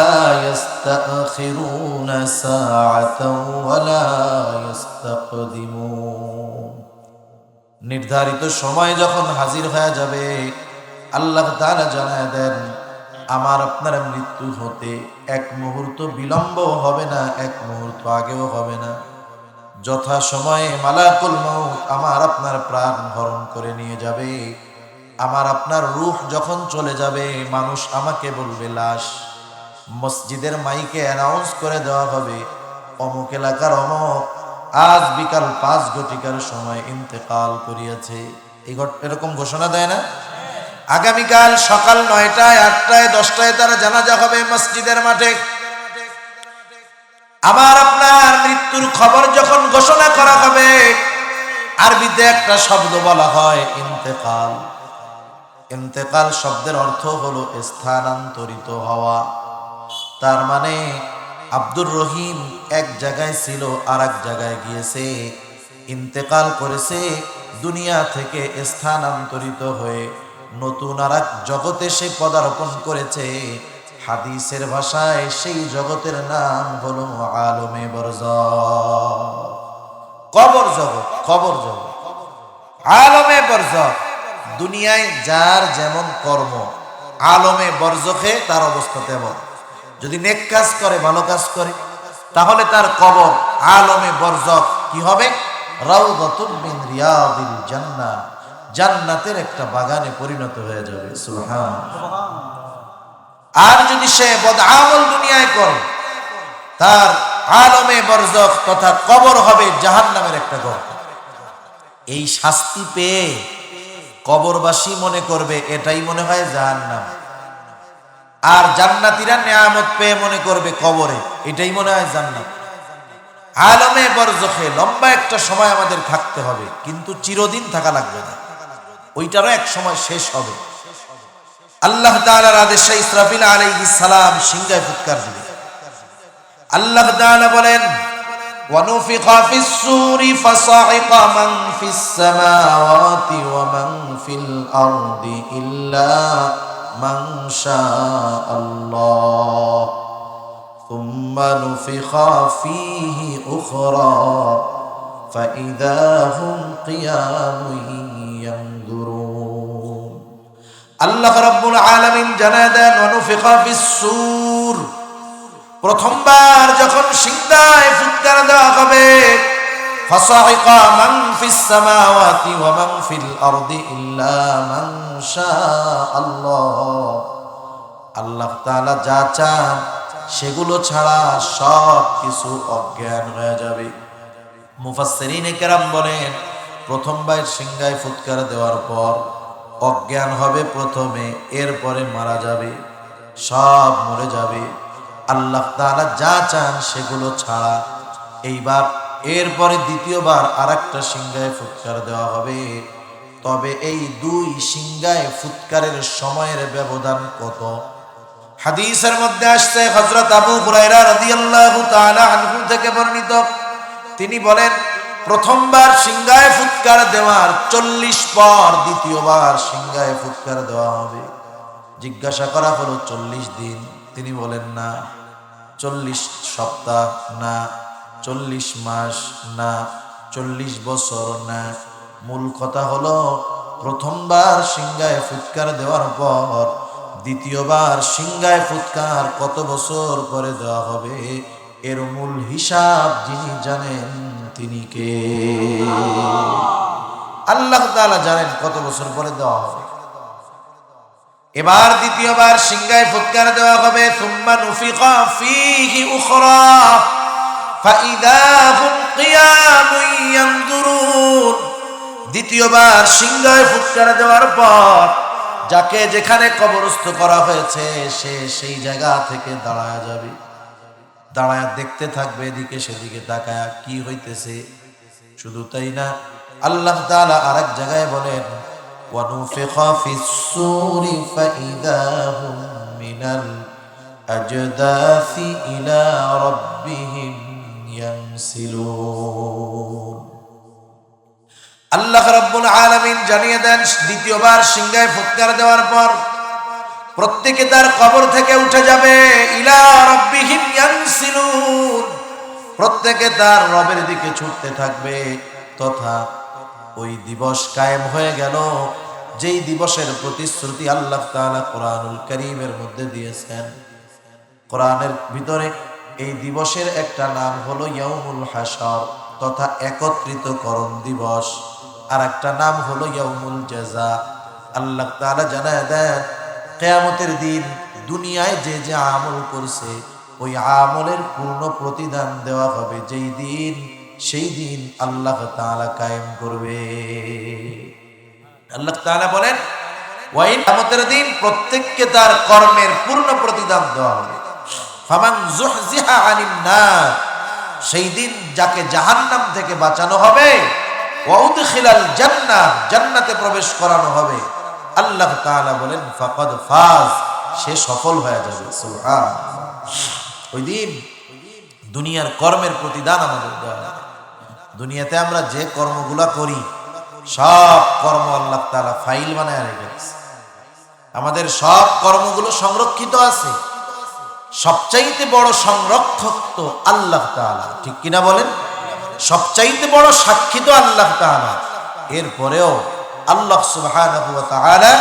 يَسْتَأْخِرُونَ سَاعَةً وَلَا يَسْتَقْدِمُونَ। নির্ধারিত সময় যখন হাজির হয়ে যাবে, আল্লাহ তাআলা জানায় দেন, আমার আপনার মৃত্যু হতে এক মুহূর্ত বিলম্ব হবে না, এক মুহূর্ত আগেও হবে না। যথা সময়ে মালাকুল মউত আমার আপনার প্রাণ হরণ করে নিয়ে যাবে। আমার আপনার রূহ যখন চলে যাবে, মানুষ আমাকে বলবে লাশ। মসজিদের মাইকে অ্যানাউন্স করে দেওয়া হবে, অমুক এলাকার অমুক আজ বিকাল 5 ঘটিকার সময় ইন্তেকাল করিয়াছে। এরকম ঘোষণা দেয় না? আগামীকাল সকাল 9টায় 8টায় 10টায় তার জানাজা হবে মসজিদের মাঠে। আমার আপনার মৃত্যুর খবর যখন ঘোষণা করা হবে, আরবিতে একটা শব্দ বলা হয় ইন্তেকাল। ইন্তেকাল শব্দের অর্থ হলো স্থানান্তরিত হওয়া। তার মানে আব্দুর রহিম এক জায়গায় ছিল, আর এক জায়গায় গিয়েছে, ইন্তেকাল করেছে, দুনিয়া থেকে স্থানান্তরিত হয়ে নতুন আর এক জগতে সে পদার্পণ করেছে। হাদিসের ভাষায় সেই জগতের নাম হলো আলমে বরজখ, কবর জগৎ। কবর জগৎ, আলমে বরজখ। দুনিয়ায় যার যেমন কর্ম, আলমে বরজখে তার অবস্থা তেমন। যদি নেক কাজ করে, ভালো কাজ করে, তাহলে তার কবর আলমে বরজখ কি হবে? রাউদাতুম মিন রিয়াদিল জান্নাহ, জান্নাতের একটা বাগানে পরিণত হয়ে যাবে। সুবহানাল্লাহ। আর যদি সে বদআমল দুনিয়ায় করে, তার আলমে বরজখ তথা কবর হবে জাহান্নামের একটা ঘর। এই শাস্তি পেয়ে কবরবাসী মনে করবে এটাই মনে হয় জাহান্নাম, আর জান্নাতীরা নিয়ামত পেয়ে মনে করবে কবরে এটাই মনে হয় জান্নাত। আলমে বরজখে লম্বা একটা সময় আমাদের থাকতে হবে, কিন্তু চিরদিন থাকা লাগবে না, ওইটারও এক সময় শেষ হবে। আল্লাহ তাআলার আদেশে ইসরাফিল আলাইহিস সালাম সিংহায় ফুৎকার দিবে। আল্লাহ তাআলা বলেন, ওয়ানুফিখা ফিস সূরি ফাসাইকা মান ফিস সামাওয়াতি ওয়া মান ফিল আরদি ইল্লা মান শাআল্লাহ সুম্মা নুফিখা ফীহি উখরা ফাইযা হুম কিয়ামুন ইয়ানজুরুন। আল্লাহ রাব্বুল আলামিন জানায় দেন, ওয়ানুফিখা ফিস সূর, প্রথমবার যখন সিংহায় ফুৎকার দেওয়া হবে, ফাসাইকা মান ফিস সামাওয়াতি ওয়া মান ফিল আরদি ইল্লা মান শাআল্লাহ, আল্লাহ তাআলা যা চান সেগুলো ছাড়া সব কিছু অজ্ঞান হয়ে যাবে। মুফাসসিরিনে কেরাম বলেন, প্রথমবার সিংহায় ফুৎকার দেওয়ার পর অজ্ঞান হবে প্রথমে, এরপরে মারা যাবে, সব মরে যাবে। আল্লাহ তাআলা যা চান সেগুলো ছাড়া। এইবার এরপরে দ্বিতীয়বার আরেকটা সিংহায় ফুৎকার দেওয়া হবে। তবে এই দুই সিংহায় ফুৎকারের সময়ের ব্যবধান কত? হাদিসের মধ্যে আসছে, হযরত আবু হুরায়রা রাদিয়াল্লাহু তাআলা আনহু থেকে বর্ণিত, তিনি বলেন, প্রথমবার সিংহায় ফুৎকার দেওয়ার 40 পর দ্বিতীয়বার সিংহায় ফুৎকার দেওয়া হবে। জিজ্ঞাসা করা হলো 40 দিন, তিনি বলেন না। 40 সপ্তাহ না, 40 মাস না, 40 বছর না। মূল কথা হলো, প্রথমবার সিংহায় ফুৎকার দেওয়ার পর দ্বিতীয়বার সিংহায় ফুৎকার কত বছর পরে দেওয়া হবে, এর মূল হিসাব যিনি জানেন তিনি কে? আল্লাহ তাআলা জানেন কত বছর পরে দেওয়া হবে। এবার দ্বিতীয়বার সিংহায় ফুৎকার দেওয়া হবে, সুম্মা নুফিখা ফীহি উখরা ফাইযা হুম কিয়ামুন ইয়ানজুরুন। দ্বিতীয়বার সিংহায় ফুৎকার দেওয়ার পর যাকে যেখানে কবরস্থ করা হয়েছে সে সেই জায়গা থেকে দাঁড়ায় যাবে, দাঁড়ায় দেখতে থাকবে এদিকে সেদিকে তাকায় কি হইতেছে। শুধু তাই না, আল্লাহ তাআলা আরেক জায়গায় বলেন, ওয়ানুফিখা ফিস সূরি ফাইযা হুম মিনাল আজদাসি ইলা রাব্বিহিম ইয়ানসিলুন। আল্লাহ রাব্বুল আলামিন জানিয়ে দেন, দ্বিতীয়বার সিংহায় ফুৎকার দেওয়ার পর প্রত্যেকে তার কবর থেকে উঠে যাবে, ইলা রাব্বিহিম ইয়ানসিলুন, প্রত্যেকে তার রবের দিকে ছুটতে থাকবে। তথা ওই দিবস কায়েম হয়ে গেল যেই দিবসের প্রতিশ্রুতি আল্লাহ তাআলা কোরআনুল কারীমের মধ্যে দিয়েছেন। কোরআনের ভিতরে এই দিবসের একটা নাম হলো ইয়াউমুল হাশর তথা একত্রিতকরণ দিবস, আর একটা নাম হলো ইয়াউমুল জাযা। আল্লাহ তাআলা জানায় দেন কিয়ামতের দিন দুনিয়ায় যে যে আমল করছে ওই আমলের পূর্ণ প্রতিদান দেওয়া হবে যেই দিন, সেই দিন আল্লাহ তাআলা কায়েম করবে। আল্লাহ তাআলা বলেন ওই কিয়ামতের দিন প্রত্যেককে তার কর্মের পূর্ণ প্রতিদান দেওয়া হবে। ফামান যুহজিহা আনিন নার, সেই দিন যাকে জাহান্নাম থেকে বাঁচানো হবে, ওয়া উদখিলাল জান্নাহ, জান্নাতে প্রবেশ করানো হবে, আল্লাহ তাআলা বলেন ফাকাদ ফাজ, সে সফল হয়ে যাবে। সুবহানাল্লাহ। ওই দিন দুনিয়ার কর্মের প্রতিদান আমাদের দেওয়া হবে। দুনিয়াতে আমরা যে কর্মগুলা করি সব কর্ম আল্লাহ তাআলা ফাইল বানায় রেখেছে। আমাদের সব কর্মগুলো সংরক্ষিত আছে। সবচাইতে বড় সংরক্ষক তো আল্লাহ তাআলা, ঠিক কিনা বলেন? সবচাইতে বড় সাক্ষী তো আল্লাহ তাআলা। এরপরেও আল্লাহ সুবহানাহু ওয়া তাআলা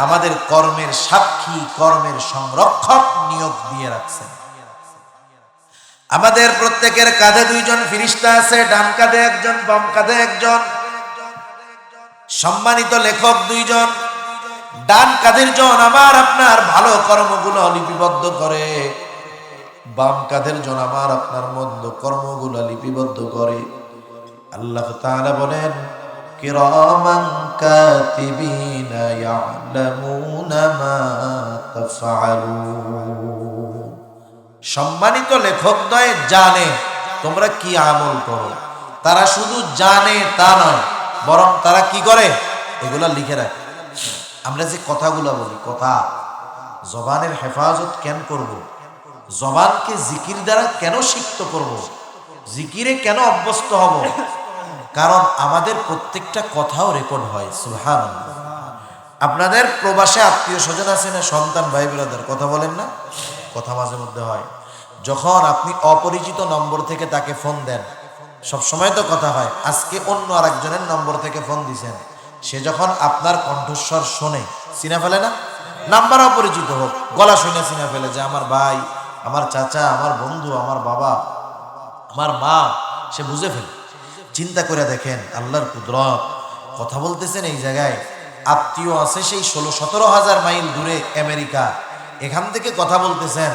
আমাদের কর্মের সাক্ষী, কর্মের সংরক্ষক নিয়োগ দিয়ে রাখছেন। আমাদের প্রত্যেকের কাঁধে দুইজন ফেরেশতা আছে, ডান কাঁধে একজন, বাম কাঁধে একজন। সম্মানিত লেখক দুইজন, ডান কাঁধের জন আমার আপনার ভালো কর্মগুলো লিপিবদ্ধ করে, বাম কাঁধের জন আমার আপনার মন্দ কর্মগুলো লিপিবদ্ধ করে। আল্লাহ তাআলা বলেন কিরামান কাতিবিনা ইয়ালামুনা মা তাফআলুন। সম্মানিত লেখকদ্বয় জানে তোমরা কি আমল করো। তারা শুধু জানে তা নয়, বরং তারা কি করে এগুলা লিখে রাখে। আমরা যে কথাগুলো বলি, কথা জবানের হেফাজত কেন করব? জবানকে জিকির দ্বারা কেন সিক্ত করব? জিকিরে কেন অভ্যস্ত হব? কারণ আমাদের প্রত্যেকটা কথাও রেকর্ড হয়। সুবহানাল্লাহ। আপনাদের প্রবাসে আত্মীয় স্বজন আছে না, সন্তান ভাই ব্রাদার, কথা বলেন না? কথা মাঝে মধ্যে হয়। যখন আপনি অপরিচিত নম্বর থেকে তাকে ফোন দেন, সব সময় তো কথা হয়, আজকে অন্য আরেকজনের নম্বর থেকে ফোন দিছেন, সে যখন আপনার কণ্ঠস্বর শোনে চিনে ফেলে না? নাম্বার অপরিচিত হোক, গলা শুনে চিনে ফেলে যে আমার ভাই, আমার চাচা, আমার বন্ধু, আমার বাবা, আমার মা, সে বুঝে ফেলে। চিন্তা করে দেখেন আল্লাহর কুদরত। কথা বলতেছেন এই জায়গায়, আত্মীয় আছে সেই 16-17 হাজার মাইল দূরে আমেরিকা, এখান থেকে কথা বলতেছেন,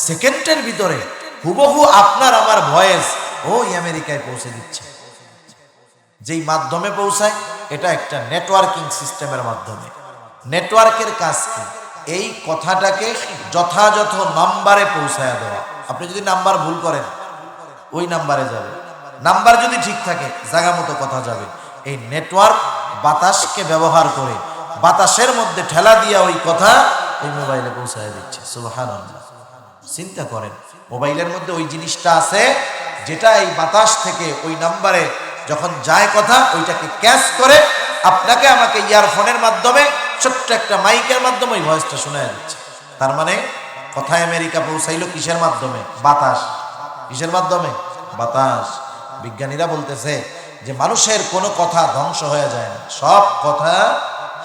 সেকেন্ডের ভিতরে হুবহু আপনার আমার ভয়েস ওই আমেরিকায় পৌঁছে দিচ্ছে। যেই মাধ্যমে পৌঁছায় এটা একটা নেটওয়ার্কিং সিস্টেমের মাধ্যমে। নেটওয়ার্কের কাজ কি? এই কথাটাকে যথাযথ নাম্বারে পৌঁছায় দেওয়া। আপনি যদি নাম্বার ভুল করেন ওই নাম্বারে যাবে, নাম্বার যদি ঠিক থাকে জায়গা মতো কথা যাবে। এই নেটওয়ার্ক বাতাসকে ব্যবহার করে বাতাসের মধ্যে ঠেলা দিয়া ওই কথা ওই মোবাইলে পৌঁছায় দিচ্ছে। সুবহানাল্লাহ। চিন্তা করেন, মোবাইলের মধ্যে ওই জিনিসটা আছে যেটা এই বাতাস থেকে ওই নাম্বারে যখন যায় কথা, ওইটাকে ক্যাচ করে আপনাকে আমাকে ইয়ারফোনের মাধ্যমে, ছোট্ট একটা মাইকের মাধ্যমে ওই ভয়েসটা শোনা দিচ্ছে। তার মানে কথা আমেরিকা পৌঁছাইলো কিসের মাধ্যমে? বাতাস। কিসের মাধ্যমে? বাতাস। বিজ্ঞানীরা বলতেছে যে মানুষের কোনো কথা ধ্বংস হয়ে যায় না, সব কথা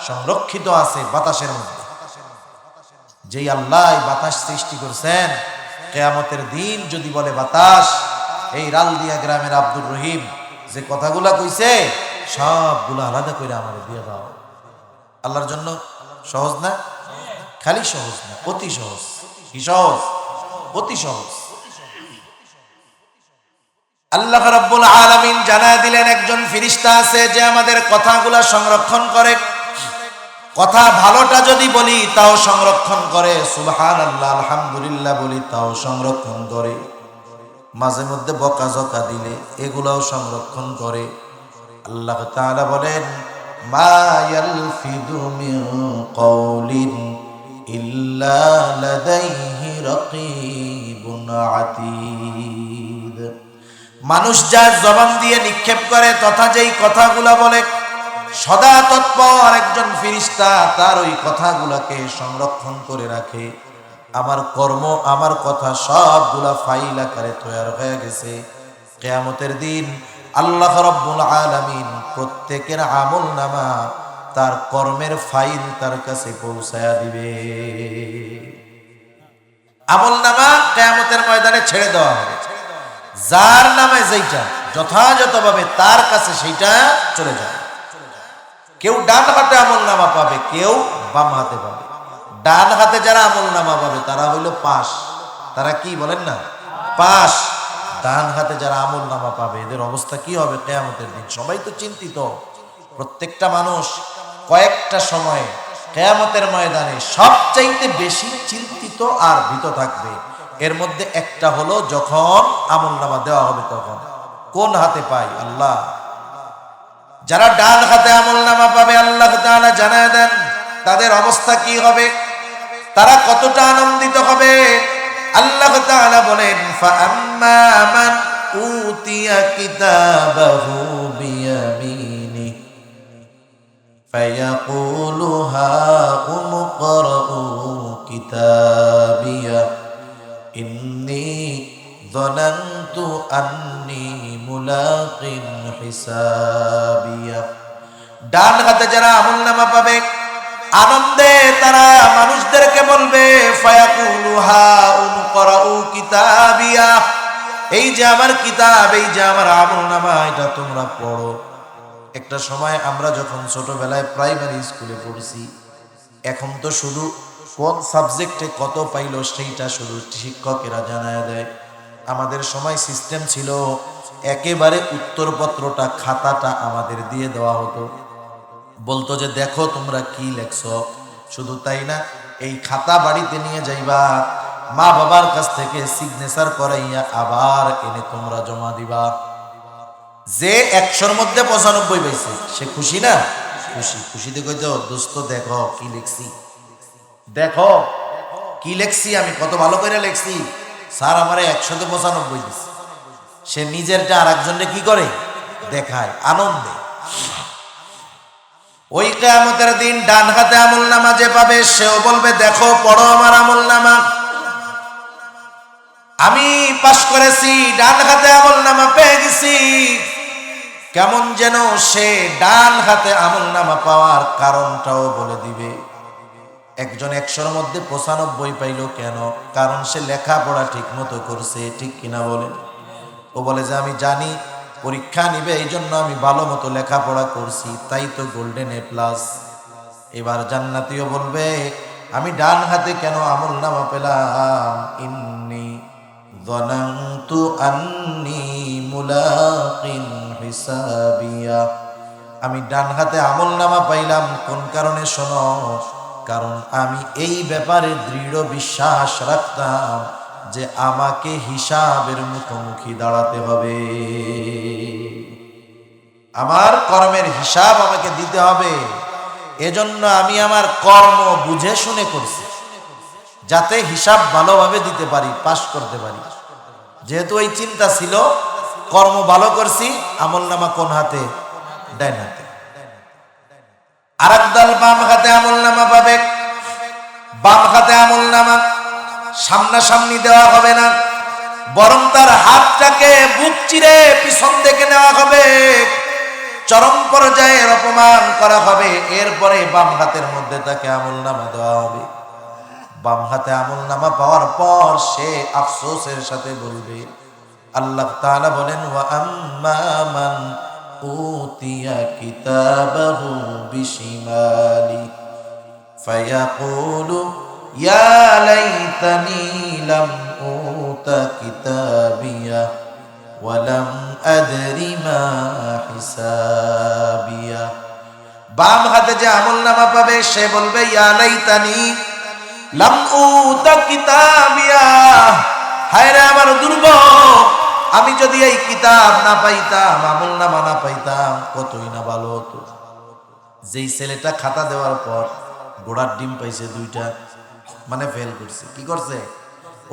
সংরক্ষিত আছে বাতাসের মধ্যে। যেই আল্লাহ বাতাস সৃষ্টি করছেন, কিয়ামতের দিন যদি বলে বাতাস, এই রালদিয়া গ্রামের আব্দুর রহিম যে কথাগুলা কইছে সবগুলো আলাদা করে আমার দিয়ে দাও। আল্লাহর জন্য সহজ না? খালি সহজ না, অতি সহজ। কি সহজ? অতি সহজ। আল্লাহ রাব্বুল আলামিন জানায় দিলেন একজন ফেরেশতা আছে যে আমাদের কথাগুলা সংরক্ষণ করে। কথা ভালোটা যদি বলি তাও সংরক্ষণ করে, সুবহানাল্লাহ আলহামদুলিল্লাহ বলি তাও সংরক্ষণ করে। মাঝে মধ্যে বকাঝকা দিলে এগুলাও সংরক্ষণ করে। আল্লাহ তাআলা বলেন মা ইয়ালফিদু মিন কওলিন ইল্লা লাদাইহি রাকীবুন আতীদ। মানুষ যা জবান দিয়ে নিক্ষেপ করে তথা যেই কথাগুলা বলে, সদা তৎপর একজন ফেরেশতা তার ওই কথাগুলাকে সংরক্ষণ করে রাখে। আমার কর্ম, আমার কথা সবগুলা ফাইল আকারে তৈরি হয়ে গেছে। কিয়ামতের দিন আল্লাহ রাব্বুল আলামিন প্রত্যেকের আমলনামা তার কর্মের ফাইল তার কাছে পৌঁছায়া দিবে। আমলনামা কিয়ামতের ময়দানে ছেড়ে দেওয়া হবে, যার নামে যেটা যথাযথভাবে তার কাছে সেইটা চলে যাবে। কেউ ডান হাতে আমলনামা পাবে, কেউ বাম হাতে পাবে। ডান হাতে যারা আমলনামা পাবে তারা হইল পাস। তারা কি বলেন না? পাস। ডান হাতে যারা আমলনামা পাবে এদের অবস্থা কি হবে কিয়ামতের দিন? সবাই তো চিন্তিত। প্রত্যেকটা মানুষ কয়েকটা সময়ে কিয়ামতের ময়দানে সবচাইতে বেশি চিন্তিত আর ভীত থাকবে। এর মধ্যে একটা হলো যখন আমলনামা দেওয়া হবে তখন কোন হাতে পাই আল্লাহ। যারা ডান হাতে আমলনামা পাবে আল্লাহ তাআলা জানায় দেন তাদের অবস্থা কি হবে, তারা কতটা আনন্দিত হবে। আল্লাহ তাআলা বলেন, ফাআম্মা মান উতিয়া কিতাবাহু বিয়ামিনি ফায়াকুলু হাউম ইকরাউ কিতাবিয়া ইন্নী যানানতু আন্নী মুলাকিন হিসাবিয়া। ডান হাতে যারা আমলনামা পাবে আনন্দে তারা মানুষদেরকে বলবে, ফায়াকুলু হাউম ইকরাউ কিতাবিয়া, এই যে আমার কিতাব, এই যে আমার আমলনামা, এটা তোমরা পড়ো। একটা সময় আমরা যখন ছোটবেলায় প্রাইমারি স্কুলে পড়ছি, এখন তো শুধু কোন সাবজেক্টে কত পাইলো সেইটা শুধু শিক্ষকেরা জানায় দেয়। আমাদের সময় সিস্টেম ছিল একেবারে উত্তরপত্রটা, খাতাটা আমাদের দিয়ে দেওয়া হতো। বলতো যে দেখো তোমরা কি লেখছো। শুধু তাই না, এই খাতা বাড়িতে নিয়ে যাইবা, মা বাবার কাছ থেকে সিগনেচার করাইয়া আবার এনে তোমরা জমা দিবা। যে 100-র মধ্যে 95 পাইছে সে খুশি না? খুশি। খুশিতে কইতো, দোস্ত দেখো কি লিখছি, দেখো কি লিখছি, আমি কত ভালো করে লিখছি, স্যার আমারে 100-তে 95 দিছে। সে নিজেরটা আর একজনকে কি করে দেখায় আনন্দে। ওই কিয়ামতের দিন ডান হাতে আমলনামা যে পাবে সেও বলবে, দেখো পড়ো আমার আমলনামা, আমি পাস করেছি, ডান হাতে আমলনামা পেয়ে গেছি। কেমন যেন সে ডান হাতে আমলনামা পাওয়ার কারণটাও বলে দিবে। একজন 100-র মধ্যে 95 পাইল কেন? কারণ সে লেখাপড়া ঠিক মতো করছে, ঠিক কিনা বলেন? ও বলে যে আমি জানি পরীক্ষা নিবে, এই জন্য আমি ভালো মতো লেখাপড়া করছি, তাই তো গোল্ডেন A+। এবার জান্নাতীও বলবে, আমি ডান হাতে কেন আমলনামা পেলাম? ইন্নী যানানতু আন্নী মুলাকিন হিসাবিয়া, আমি ডান হাতে আমলনামা পাইলাম কোন কারণে শোনো, কারণ আমি এই ব্যাপারে দৃঢ় বিশ্বাস রাখতাম যে আমাকে হিসাবের মুখোমুখি দাঁড়াতে হবে, আমার কর্মের হিসাব আমাকে দিতে হবে। এজন্য আমি আমার কর্ম বুঝে শুনে করছি, যাতে হিসাব ভালোভাবে দিতে পারি, পাস করতে পারি। যেহেতু এই চিন্তা ছিল, কর্ম ভালো করছি, আমলনামা কোন হাতে? ডান হাতে। আরেক দল বাম হাতে আমলনামা পাবে। বাম হাতে আমলনামা সামনাসামনি দেওয়া হবে না, বরং তার হাতটাকে বুক চিরে পিছন থেকে নেওয়া হবে, চরম পর্যায়ের অপমান করা হবে। এরপরে বাম হাতের মধ্যে তাকে আমলনামা দেওয়া হবে। বাম হাতে আমলনামা পাওয়ার পর সে আফসোসের সাথে বলবে, আল্লাহ তাআলা বলেন, ওয়া আম্মা মান উতিয়া কিতাবাহু বিশিমালি ফায়াকুলু ইয়া লাইতানি লাম উতা কিতাবিয়া ওয়া লাম আদরি মা হিসাবিয়া। বাম হাতে যে আমলনামা পাবে সে বলবে, ইয়া লাইতানি লাম উতা কিতাবিয়া, হায় রে আমার দুর্ভোগ, আমি যদি এই কিতাব না পাইতাম, আমলনামা না পাইতাম, কতই না ভালো হতো। যেই ছেলেটা খাতা দেওয়ার পর গোড়ার ডিম পাইছে 2টা, মানে ফেল করছে, কি করছে?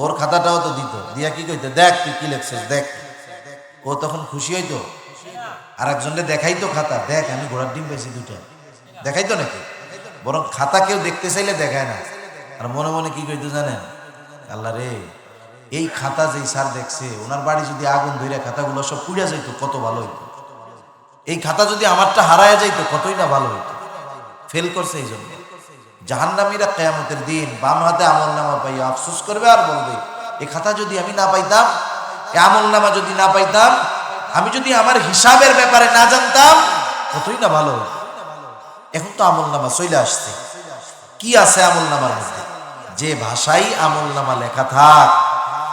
ওর খাতাটাও তো দিত, দিয়া কি কইতে, দেখ তুই কি লিখছিস দেখ। ও তখন খুশি হইতো? আর একজনকে দেখাইতো খাতা, দেখ আমি ঘোড়ার ডিম পাইছি 2টা, দেখাইতো নাকি? বরং খাতা কেউ দেখতে চাইলে দেখায় না, আর মনে মনে কি কইতো জানেন? আল্লাহ রে, এই খাতা যেই স্যার দেখছে, ওনার বাড়ি যদি আগুন ধরে খাতাগুলো সব পুড়ে যাইতো, কত ভালো হইতো। এই খাতা যদি আমারটা হারায় যাইতো, কতই না ভালো হইতো। ফেল করছে। এই জন্য জাহান্নামীরা কিয়ামতের দিন বাম হাতে আমলনামা পাইয়া আফসোস করবে আর বলবে, এ খাতা যদি আমি না পাইতাম, এ আমলনামা যদি না পাইতাম, আমি যদি আমার হিসাবের ব্যাপারে না জানতাম, কতই না ভালো। এখন তো আমলনামা চলে আসছে, কি আছে আমলনামার মধ্যে? যে ভাষাই আমলনামা লেখা থাক,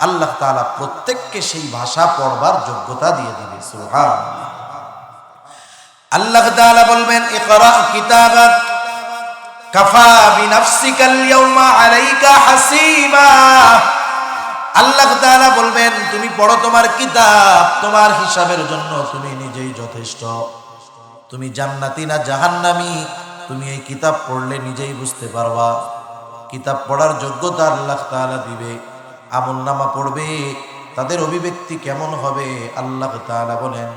আল্লাহ তাআলা প্রত্যেককে সেই ভাষা পড়বার যোগ্যতা দিয়ে দিবে। সুবহানাল্লাহ। আল্লাহ তাআলা বলবেন, ইকরা কিতাবাক কাফা বিনাফসিকাল ইয়াউমা আলাইকা হাসিবা। আল্লাহ তাআলা বলবেন, তুমি পড়ো তোমার কিতাব, তোমার হিসাবের জন্য তুমি নিজেই যথেষ্ট। তুমি জান্নাতি না জাহান্নামী, তুমি এই কিতাব পড়লে নিজেই বুঝতে পারবা। কিতাব পড়ার যোগ্যতা আল্লাহ তাআলা দিবে। আমলনামা পড়বে, তাদের অভিব্যক্তি কেমন হবে? আল্লাহ তাআলা বলেন,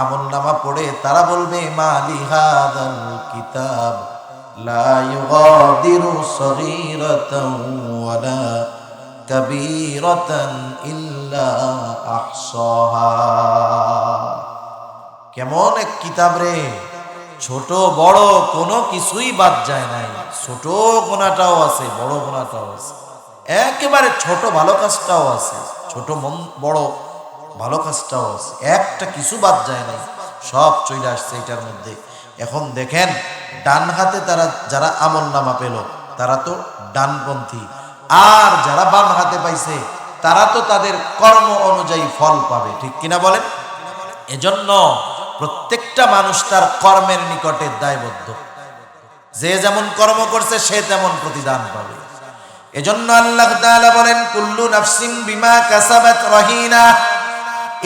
আমলনামা পড়ে তারা বলবে, মা লিহাদাল কিতাব লা ইউগাদিরু সগীরাতান ওয়ালা কাবীরাতান ইল্লা আহসাহা। কেমন এক কিতাব রে, ছোট বড় কোনো কিছুই বাদ যায় নাই। ছোট গুনাহটাও আছে, বড় গুনাহটাও আছে, একেবারে ছোট ভালো কাজটাও আছে, ছোট মন বড় ভালো কাজটাও আছে, একটা কিছু বাদ যায় নাই, সব চলে আসছে এটার মধ্যে। এখন দেখেন, ডান হাতে তারা যারা আমলনামা পেল তারা তো ডানপন্থী, আর যারা বাম হাতে পাইছে তারা তো তাদের কর্ম অনুযায়ী ফল পাবে, ঠিক কিনা বলেন? এজন্য প্রত্যেকটা মানুষ তার কর্মের নিকটে দায়বদ্ধ। যে যেমন কর্ম করছে সে তেমন প্রতিদান পাবে। এজন্য আল্লাহ তাআলা বলেন, কুল্লু নাফসিন বিমা কাসাবাত রহিনা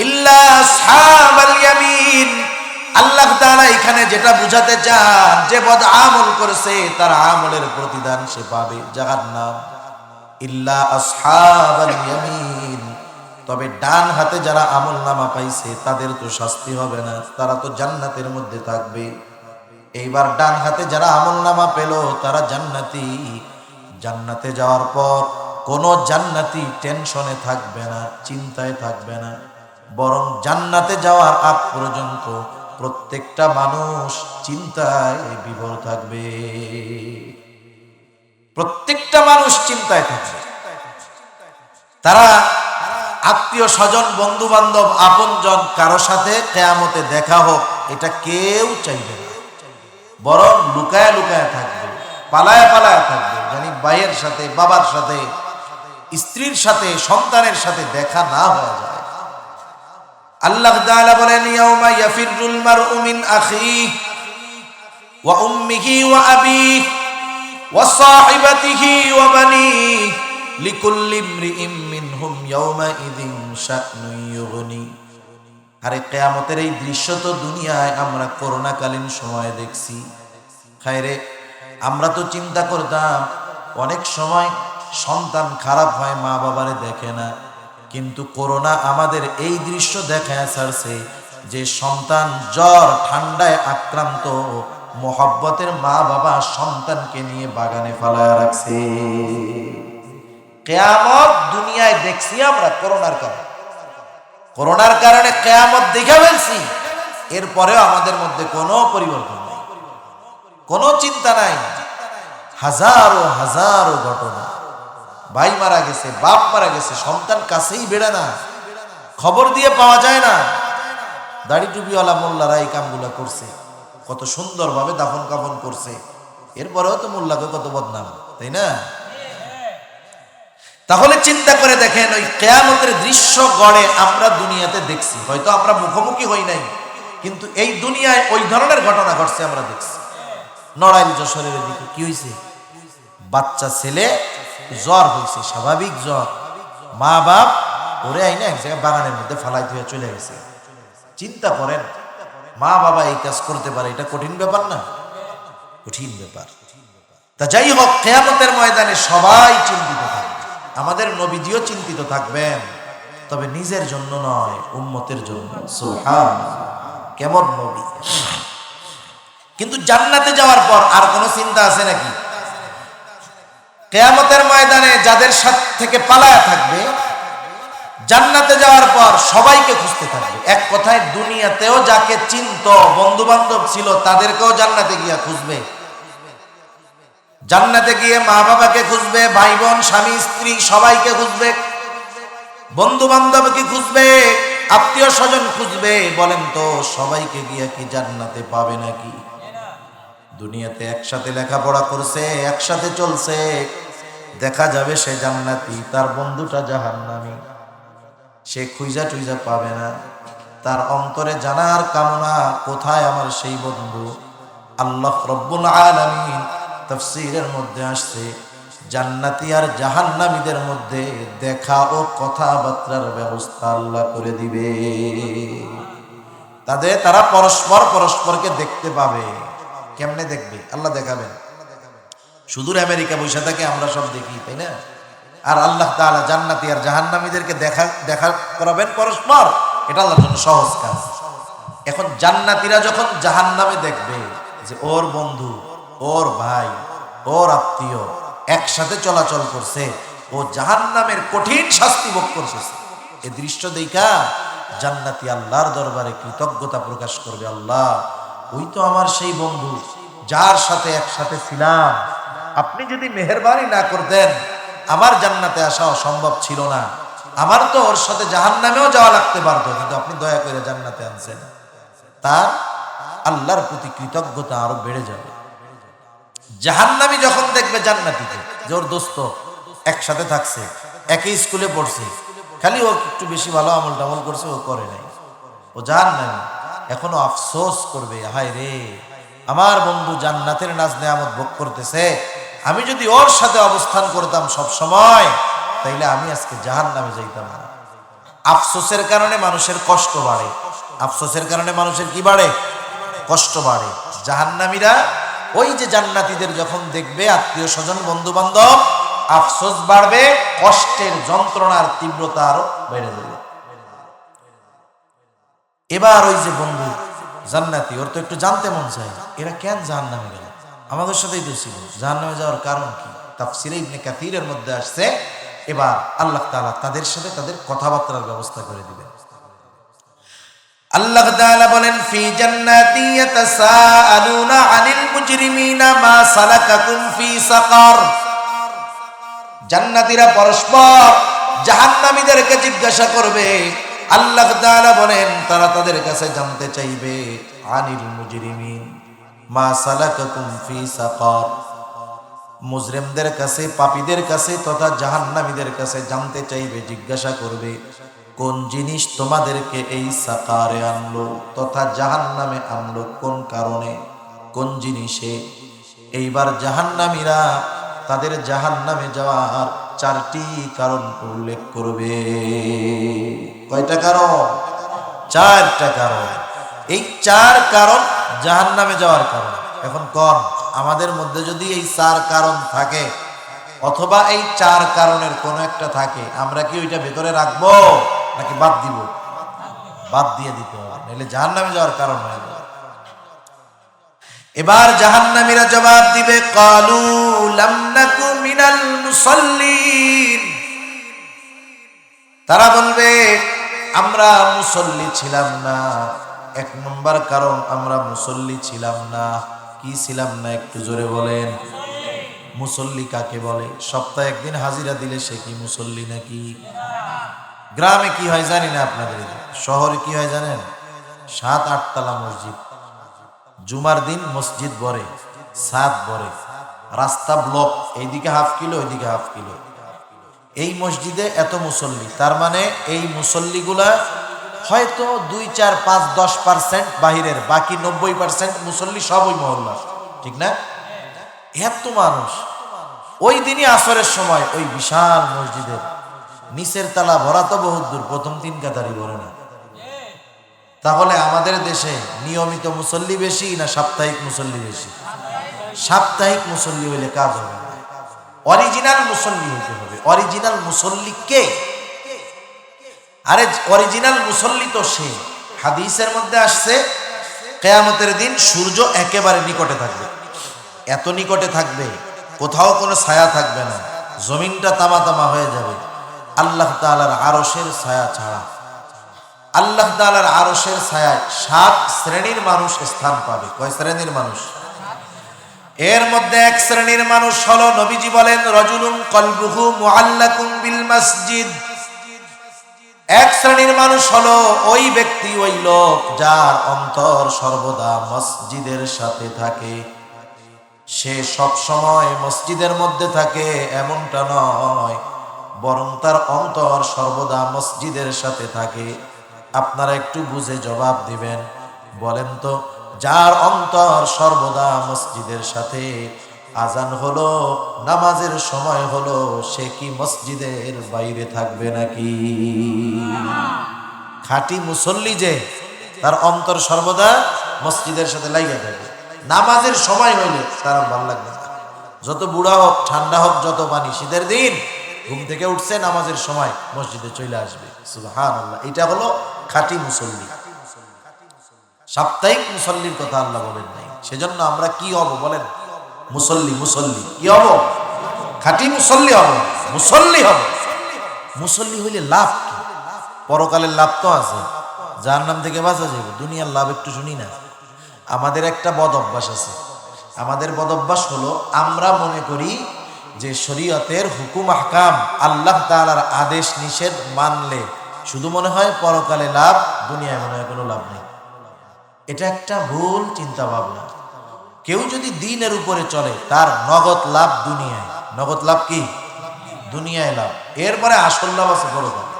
ইল্লা আসহাবাল ইয়ামিন। আল্লাহ তাআলা এখানে যেটা বুঝাতে চান, যে বদ আমল করেছে তার আমলের প্রতিদান সে পাবে জাহান্নাম। ইল্লা আসহাবাল ইয়ামিন, তবে ডান হাতে যারা আমলনামা পাইছে তাদের তো শাস্তি হবে না, তারা তো জান্নাতের মধ্যে থাকবে। এইবার ডান হাতে যারা আমলনামা পেল তারা জান্নাতি। জান্নাতে যাওয়ার পর কোনো জান্নাতি টেনশনে থাকবে না, চিন্তায় থাকবে না, বরং জান্নাতে যাওয়ার আগ পর্যন্ত প্রত্যেকটা মানুষ চিন্তায় বিভোর থাকবে। প্রত্যেকটা মানুষ চিন্তায় থাকবে। তারা আত্মীয় স্বজন, বন্ধু বান্ধব, আপনজন কারো সাথে কিয়ামতে দেখা হোক এটা কেউ চাইবে না, বরং লুকায় লুকায় থাকবে, পালায় পালায় থাকবে, জানি ভাইয়ের সাথে, বাবার সাথে, স্ত্রীর সাথে, সন্তানের সাথে দেখা না হয়ে যায়। আল্লাহ তাআলা বলেন, ইয়াউমা ইয়াফিরুল মারউ মিন আখিহি ওয়া উম্মিহি ওয়া আবিহি ওয়া সাহিবাতিহি ওয়া বানিহি লিকুল্লি ইমরিইম মিনহুম ইয়াউমা ইযিন শা'নুন ইউগনি। আরে কিয়ামতের এই দৃশ্য তো দুনিয়ায় আমরা করোনাকালীন সময়ে দেখছি। খায়রে, আমরা তো চিন্তা করতাম অনেক সময় সন্তান খারাপ হয়, মা বাবারে দেখে না, কিন্তু করোনা আমাদের এই দৃশ্য দেখায় ছাড়ছে যে সন্তান জ্বর ঠান্ডায় আক্রান্ত, মোহাব্বতের মা বাবা সন্তানকে নিয়ে বাগানে ফালায় রাখছে। কিয়ামত দুনিয়ায় দেখছি আমরা করোনার কারণে, করোনার কারণে কিয়ামত দেখে ফেলছি, এরপরেও আমাদের মধ্যে কোনো পরিবর্তন নেই, কোনো চিন্তা নাই। হাজারো হাজারো ঘটনা, ভাই মারা গেছে, বাপ মারা গেছে, সন্তান কাছেই বেড়ে না, খবর দিয়ে পাওয়া যায় না। দাড়ি টুপিওয়ালা মোল্লারা এই কামগুলা করছে, কত সুন্দরভাবে দাফন কাফন করছে, এরপরেও তো মোল্লাকে কত বদনাম, তাই না? তাহলে চিন্তা করে দেখেন, ওই কিয়ামতের দৃশ্য গড়ে আমরা দুনিয়াতে দেখছি, হয়তো আমরা মুখোমুখি হই নাই, কিন্তু এই দুনিয়ায় ওই ধরনের ঘটনা ঘটছে আমরা দেখছি। নড়াইল যশোরের দিকে কি হয়েছে, বাচ্চা ছেলে জ্বর হয়েছে, স্বাভাবিক জ্বর, মা বাপ ওরে আইনা এক জায়গায় বাগানের মধ্যে ফালাই দিয়ে চলে গেছে। চিন্তা করেন, মা বাবা এই কাজ করতে পারে, এটা কঠিন ব্যাপার না? কঠিন ব্যাপার। তা যাই হোক, কিয়ামতের ময়দানে সবাই চিন্তিত থাকবে, আমাদের নবীজিও চিন্তিত থাকবেন, তবে নিজের জন্য নয়, উম্মতের জন্য। সুবহানাল্লাহ, কেমন নবী! কিন্তু জান্নাতে যাওয়ার পর আর কোনো চিন্তা আছে নাকি? কিয়ামতের ময়দানে যাদের সাথে থেকে পালায়া থাকবে, জান্নাতে যাওয়ার পর সবাইকে খুঁজতে থাকবে। এক কথায় দুনিয়াতেও যাকে চিনত, বন্ধু বান্ধব ছিল, তাদেরকেও জান্নাতে গিয়া খুঁজবে। জান্নাতে গিয়ে মা বাবাকে খুঁজবে, ভাই বোন স্বামী স্ত্রী সবাইকে খুঁজবে, বন্ধু বান্ধবকে খুঁজবে, আত্মীয় স্বজন খুঁজবে। বলেন তো সবাইকে গিয়ে কি জান্নাতে পাবে নাকি? দুনিয়াতে একসাথে লেখাপড়া করছে, একসাথে চলছে, দেখা যাবে সে জান্নাতি, তার বন্ধুটা জাহান্নামী। সে খুঁজা টুইজা পাবে না। তার অন্তরে জানার কামনা, কোথায় আমার সেই বন্ধু? আল্লাহ রব্বুল আলামিন তাফসীরের মধ্যে আসছে, জান্নাতি আর জাহান্নামীদের মধ্যে দেখা ও কথাবার্তার ব্যবস্থা আল্লাহ করে দিবে। তারা পরস্পরকে দেখতে পাবে। কেমনে দেখবে? আল্লাহ দেখাবেন। সুদূর আমেরিকা বসে থাকে আমরা সব দেখি, তাই না? আর আল্লাহ তাআলা জান্নাতি আর জাহান্নামীদেরকে দেখা করাবেন পরস্পর। এটা আল্লাহর জন্য সহজ কাজ। এখন জান্নাতীরা যখন জাহান্নামে দেখবে যে ওর বন্ধু, ওর ভাই, ওর আত্মীয় একসাথে চলাচল করছে, ও জাহান্নামের কঠিন শাস্তি ভোগ করছে, এই দৃশ্য দেখা জান্নাতি আল্লাহর দরবারে কৃতজ্ঞতা প্রকাশ করবে। আল্লাহ, ওই তো আমার সেই বন্ধু, যার সাথে একসাথে ছিলাম। আপনি যদি মেহেরবানি না করতেন আমার জান্নাতে আসা অসম্ভব ছিল না। আমার তো ওর সাথে জাহান্নামেও যাওয়া লাগতে পারতো, কিন্তু আপনি দয়া করে জান্নাতে আনছেন। তার আল্লাহর প্রতি কৃতজ্ঞতা আরো বেড়ে যাবে। জাহান্নামী যখন দেখবে জান্নাতীকে, যে ওর দোস্ত একসাথে থাকছে, একই স্কুলে পড়ছে, খালি ও একটু বেশি ভালো আমল টামল করছে, ও করে নাই, ও জাহান্নামী, এখনো আফসোস করবে, হায় রে আমার বন্ধু জান্নাতের নাজ নেয়ামত ভোগ করতেছে, আমি যদি ওর সাথে অবস্থান করতাম সব সময়, তাইলে আমি আজকে জাহান্নামে যাইতাম না। আফসোসের কারণে মানুষের কষ্ট বাড়ে। আফসোসের কারণে মানুষের কি বাড়ে? কষ্ট বাড়ে। জাহান্নামীরা ওই যে জান্নাতীদের যখন দেখবে, আত্মীয় স্বজন বন্ধু বান্ধব, আফসোস বাড়বে, কষ্টের যন্ত্রণার তীব্রতা আরো বেড়ে যাবে। এবার ওই যে বন্ধু জান্নাতি, ওর তো একটু জানতে মন চায়, এরা কেন জাহান্নামে গেল? আমাদের সাথেই তো ছিল, জাহান্নামে যাওয়ার কারণ কি? তাফসীরে ইবনে কাসীরের মধ্যে আসছে, এবার আল্লাহ তাআলা তাদের সাথে তাদের কথাবার্তার ব্যবস্থা করে দিবেন। আল্লাহ তাআলা বলেন, ফি জান্নাতি ইয়াতাসাআলুনা আনিল মুজরিমিনা মা সালাকাকুম ফি সাকার। জান্নাতীরা পরস্পর জাহান্নামীদেরকে জিজ্ঞাসা করবে। আল্লাহ তাআলা বলেন, তারা তাদের কাছে জানতে চাইবে, আনিল মুজরিমিন মা সালাকাকুম ফি সাকার। মুজরিমদের কাছে, পাপীদের কাছে তথা জাহান্নামীদের কাছে জানতে চাইবে, জিজ্ঞাসা করবে, কোন জিনিস তোমাদেরকে এই সাকারে আনলো তথা জাহান্নামে আনলো, কোন কারণে, কোন জিনিসে? এইবার জাহান্নামীরা তাদের জাহান্নামে যাওয়ার 4টি কারণ উল্লেখ করবে। কয়টা কারণ? 4টা কারণ। এই 4 কারণ জাহান্নামে যাওয়ার কারণ। এখন কোন আমাদের মধ্যে যদি এই 4 কারণ থাকে, অথবা এই 4 কারণের কোন একটা থাকে, আমরা কি ওইটা ভেতরে রাখবো নাকি বাদ দিব? বাদ দিয়ে দিতে হবে, নাহলে জাহান্নামে যাওয়ার কারণ হয়ে যাবে। এবার জাহান্নামীরা জবাব দিবে, ক্বালু লাম নাকু মিনাল মুসাল্লিন। তারা বলবে, আমরা মুসল্লি ছিলাম না। 1 নম্বর কারণ, আমরা মুসল্লি ছিলাম না। কি ছিলাম না? একটু জোরে বলেন। মুসল্লি কাকে বলে? সপ্তাহে একদিন হাজিরা দিলে সে কি মুসল্লি নাকি? গ্রামে কি হয় জানি না, আপনাদের শহরে কি হয় জানেন? 7-8 তলা মসজিদ, জুমার দিন মসজিদ ভরে, ছাদ ভরে, রাস্তা ব্লক, এইদিকে হাফ কিলো, ওইদিকে হাফ কিলো। এই মসজিদে এত মুসল্লি, তার মানে এই মুসল্লিগুলা হয়তো 2, 4, 5, 10% বাহিরের, বাকি 90% মুসল্লি সব ওই মহল্লা, ঠিক না? এত মানুষ ওই দিনই আসরের সময় ওই বিশাল মসজিদের নিচের তালা ভরা তো বহুত দূর, প্রথম 3 কাতারই ভরে না। তাহলে আমাদের দেশে নিয়মিত মুসল্লি বেশি না সাপ্তাহিক মুসল্লি বেশি? সাপ্তাহিক মুসল্লি হইলে কাজ হবে না, অরিজিনাল মুসল্লি হইতে হবে। অরিজিনাল মুসল্লি কে? আরে অরিজিনাল মুসল্লি তো সে, হাদিসের মধ্যে আসছে, কিয়ামতের দিন সূর্য একেবারে নিকটে থাকবে, এত নিকটে থাকবে কোথাও কোনো ছায়া থাকবে না, জমিনটা তামা তামা হয়ে যাবে, আল্লাহ তাআলার আরশের ছায়া ছাড়া। আল্লাহ তাআলার আরশের ছায়ায় 7 শ্রেণীর মানুষ স্থান পাবে। কয় শ্রেণীর মানুষ? এর মধ্যে এক শ্রেণীর মানুষ হলো, নবীজি বলেন রাজুলুন কলবুহু মুআল্লাকুম বিল মসজিদ। এক শ্রেণীর মানুষ হলো ওই ব্যক্তি, ওই লোক যার অন্তর সর্বদা মসজিদের সাথে থাকে। সে সব সময় মসজিদের মধ্যে থাকে এমনটা নয়, বরং তার অন্তর সর্বদা মসজিদের সাথে থাকে। আপনারা একটু বুঝে জবাব দিবেন, বলেন তো যার অন্তর সর্বদা মসজিদের সাথে, আজান হলো, নামাজের সময় হলো, সে কি মসজিদের বাইরে থাকবে নাকি? খাঁটি মুসল্লি যে, তার অন্তর সর্বদা মসজিদের সাথে লাগিয়ে থাকে। নামাজের সময় হইলে তার ভালো লাগবে না। যত বুড়া হোক, ঠান্ডা হোক, যত পানি, শীতের দিন ঘুম থেকে উঠছে, নামাজের সময় মসজিদে চলে আসবে। সুবহানাল্লাহ, এটা হলো খাঁটি মুসল্লি। সাপ্তাহিক মুসল্লির কথা আল্লাহ বলেন নাই। সেজন্য আমরা কি হব বলেন? মুসল্লি। মুসল্লি কি হব? খাঁটি মুসল্লি হব, মুসল্লি হব। মুসল্লি হইলে লাভ কি? পরকালের লাভ তো আছে, জাহান্নাম থেকে বাঁচা যাবে। দুনিয়ার লাভ একটু শুনি না। আমাদের একটা বদ অভ্যাস আছে। আমাদের বদ অভ্যাস হলো, আমরা মনে করি যে শরীয়তের হুকুম আহকাম, আল্লাহ তাআলার আদেশ নিষেধ মানলে শুধু মনে হয় পরকালে লাভ, দুনিয়ায় মনে হয় কোনো লাভ নেই। এটা একটা ভুল চিন্তা ভাবনা। কেউ যদি দ্বীনের উপরে চলে, তার নগদ লাভ দুনিয়ায়। নগদ লাভ কি? দুনিয়ায় লাভ। এরপরে আসল লাভ আছে পরকালে।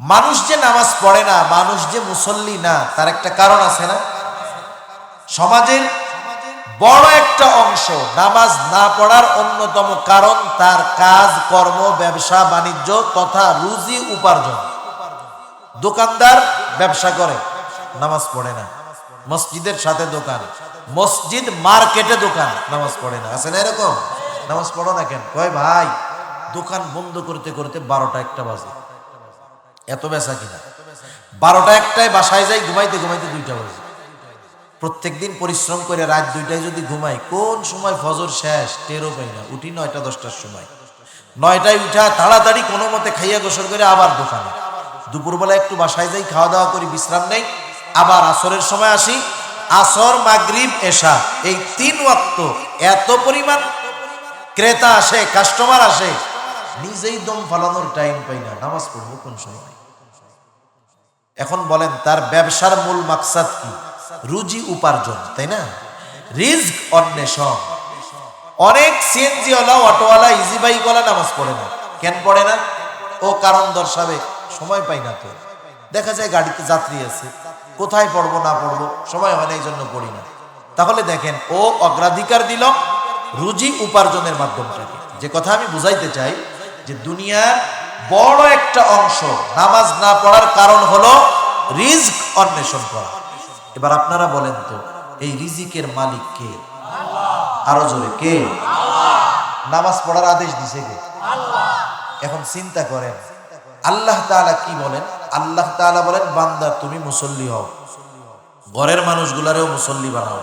মানুষ যে নামাজ পড়ে না, মানুষ যে মুসল্লি না, তার একটা কারণ আছে না? সমাজের বড় একটা অংশ নামাজ না পড়ার অন্যতম কারণ তার কাজ কর্ম, ব্যবসা বাণিজ্য তথা রুজি উপার্জন। দোকানদার ব্যবসা করে, নামাজ পড়ে না, মসজিদের সাথে দোকান, মসজিদ মার্কেটে দোকান, নামাজ পড়ে না। আছে না এরকম? নামাজ পড়ো না কেন? কয় ভাই দোকান বন্ধ করতে করতে 12টা 1টা বাজে। এত বেচা কিনা, 12টা 1টায় বাসায় যাই, ঘুমাইতে ঘুমাইতে 2টা বাজে। প্রত্যেকদিন পরিশ্রম করে রাত 2টায় যদি ঘুমাই, কোন সময় ফজর শেষ টেরও পাই না। উঠি 9টা 10টার সময়। 9টায় উঠা তাড়াতাড়ি কোনো মতে খাইয়া গোসল করে আবার দোকানে। দুপুরবেলা একটু বাসায় যাই, খাওয়া দাওয়া করি, বিশ্রাম নেই, আবার আসরের সময় আসি। আসর, মাগরিব, এশা, এই 3 ওয়াক্ত এত পরিমাণ ক্রেতা আসে, কাস্টমার আসে, নিজেই দম ফালানোর টাইম পাই না। নামাজ পড়বো কোন সময়? এখন বলেন, তার ব্যবসার মূল মাকসাদ কি? রুজি উপার্জন, তাই না? রিজক অন্বেষণ। অনেক সিএনজি ওয়ালা, অটোওয়ালা, ইজি বাইক ওয়ালা নামাজ পড়ে না। কেন পড়ে না? ও কারণ দর্শাবে, সময় পাই না। তো দেখা যায় গাড়িতে যাত্রী আছে, কোথায় পড়বো না পড়বো সময় হয় না, এই জন্য পড়ি না। তাহলে দেখেন, ও অগ্রাধিকার দিল রুজি উপার্জনের মাধ্যমটাকে। যে কথা আমি বুঝাইতে চাই, যে দুনিয়ার বড় একটা অংশ নামাজ না পড়ার কারণ হলো রিজক অন্বেষণ করা। এবার আপনারা বলেন তো, এই রিজিকের মালিক কে? আরো জোরে, কে? নামাজ পড়ার আদেশ দিছে কে? এখন চিন্তা করেন, আল্লাহ তাআলা কি বলেন? আল্লাহ তাআলা বলেন, বান্দা তুমি মুসল্লি হও, ঘরের মানুষগুলারেও মুসল্লি বানাও।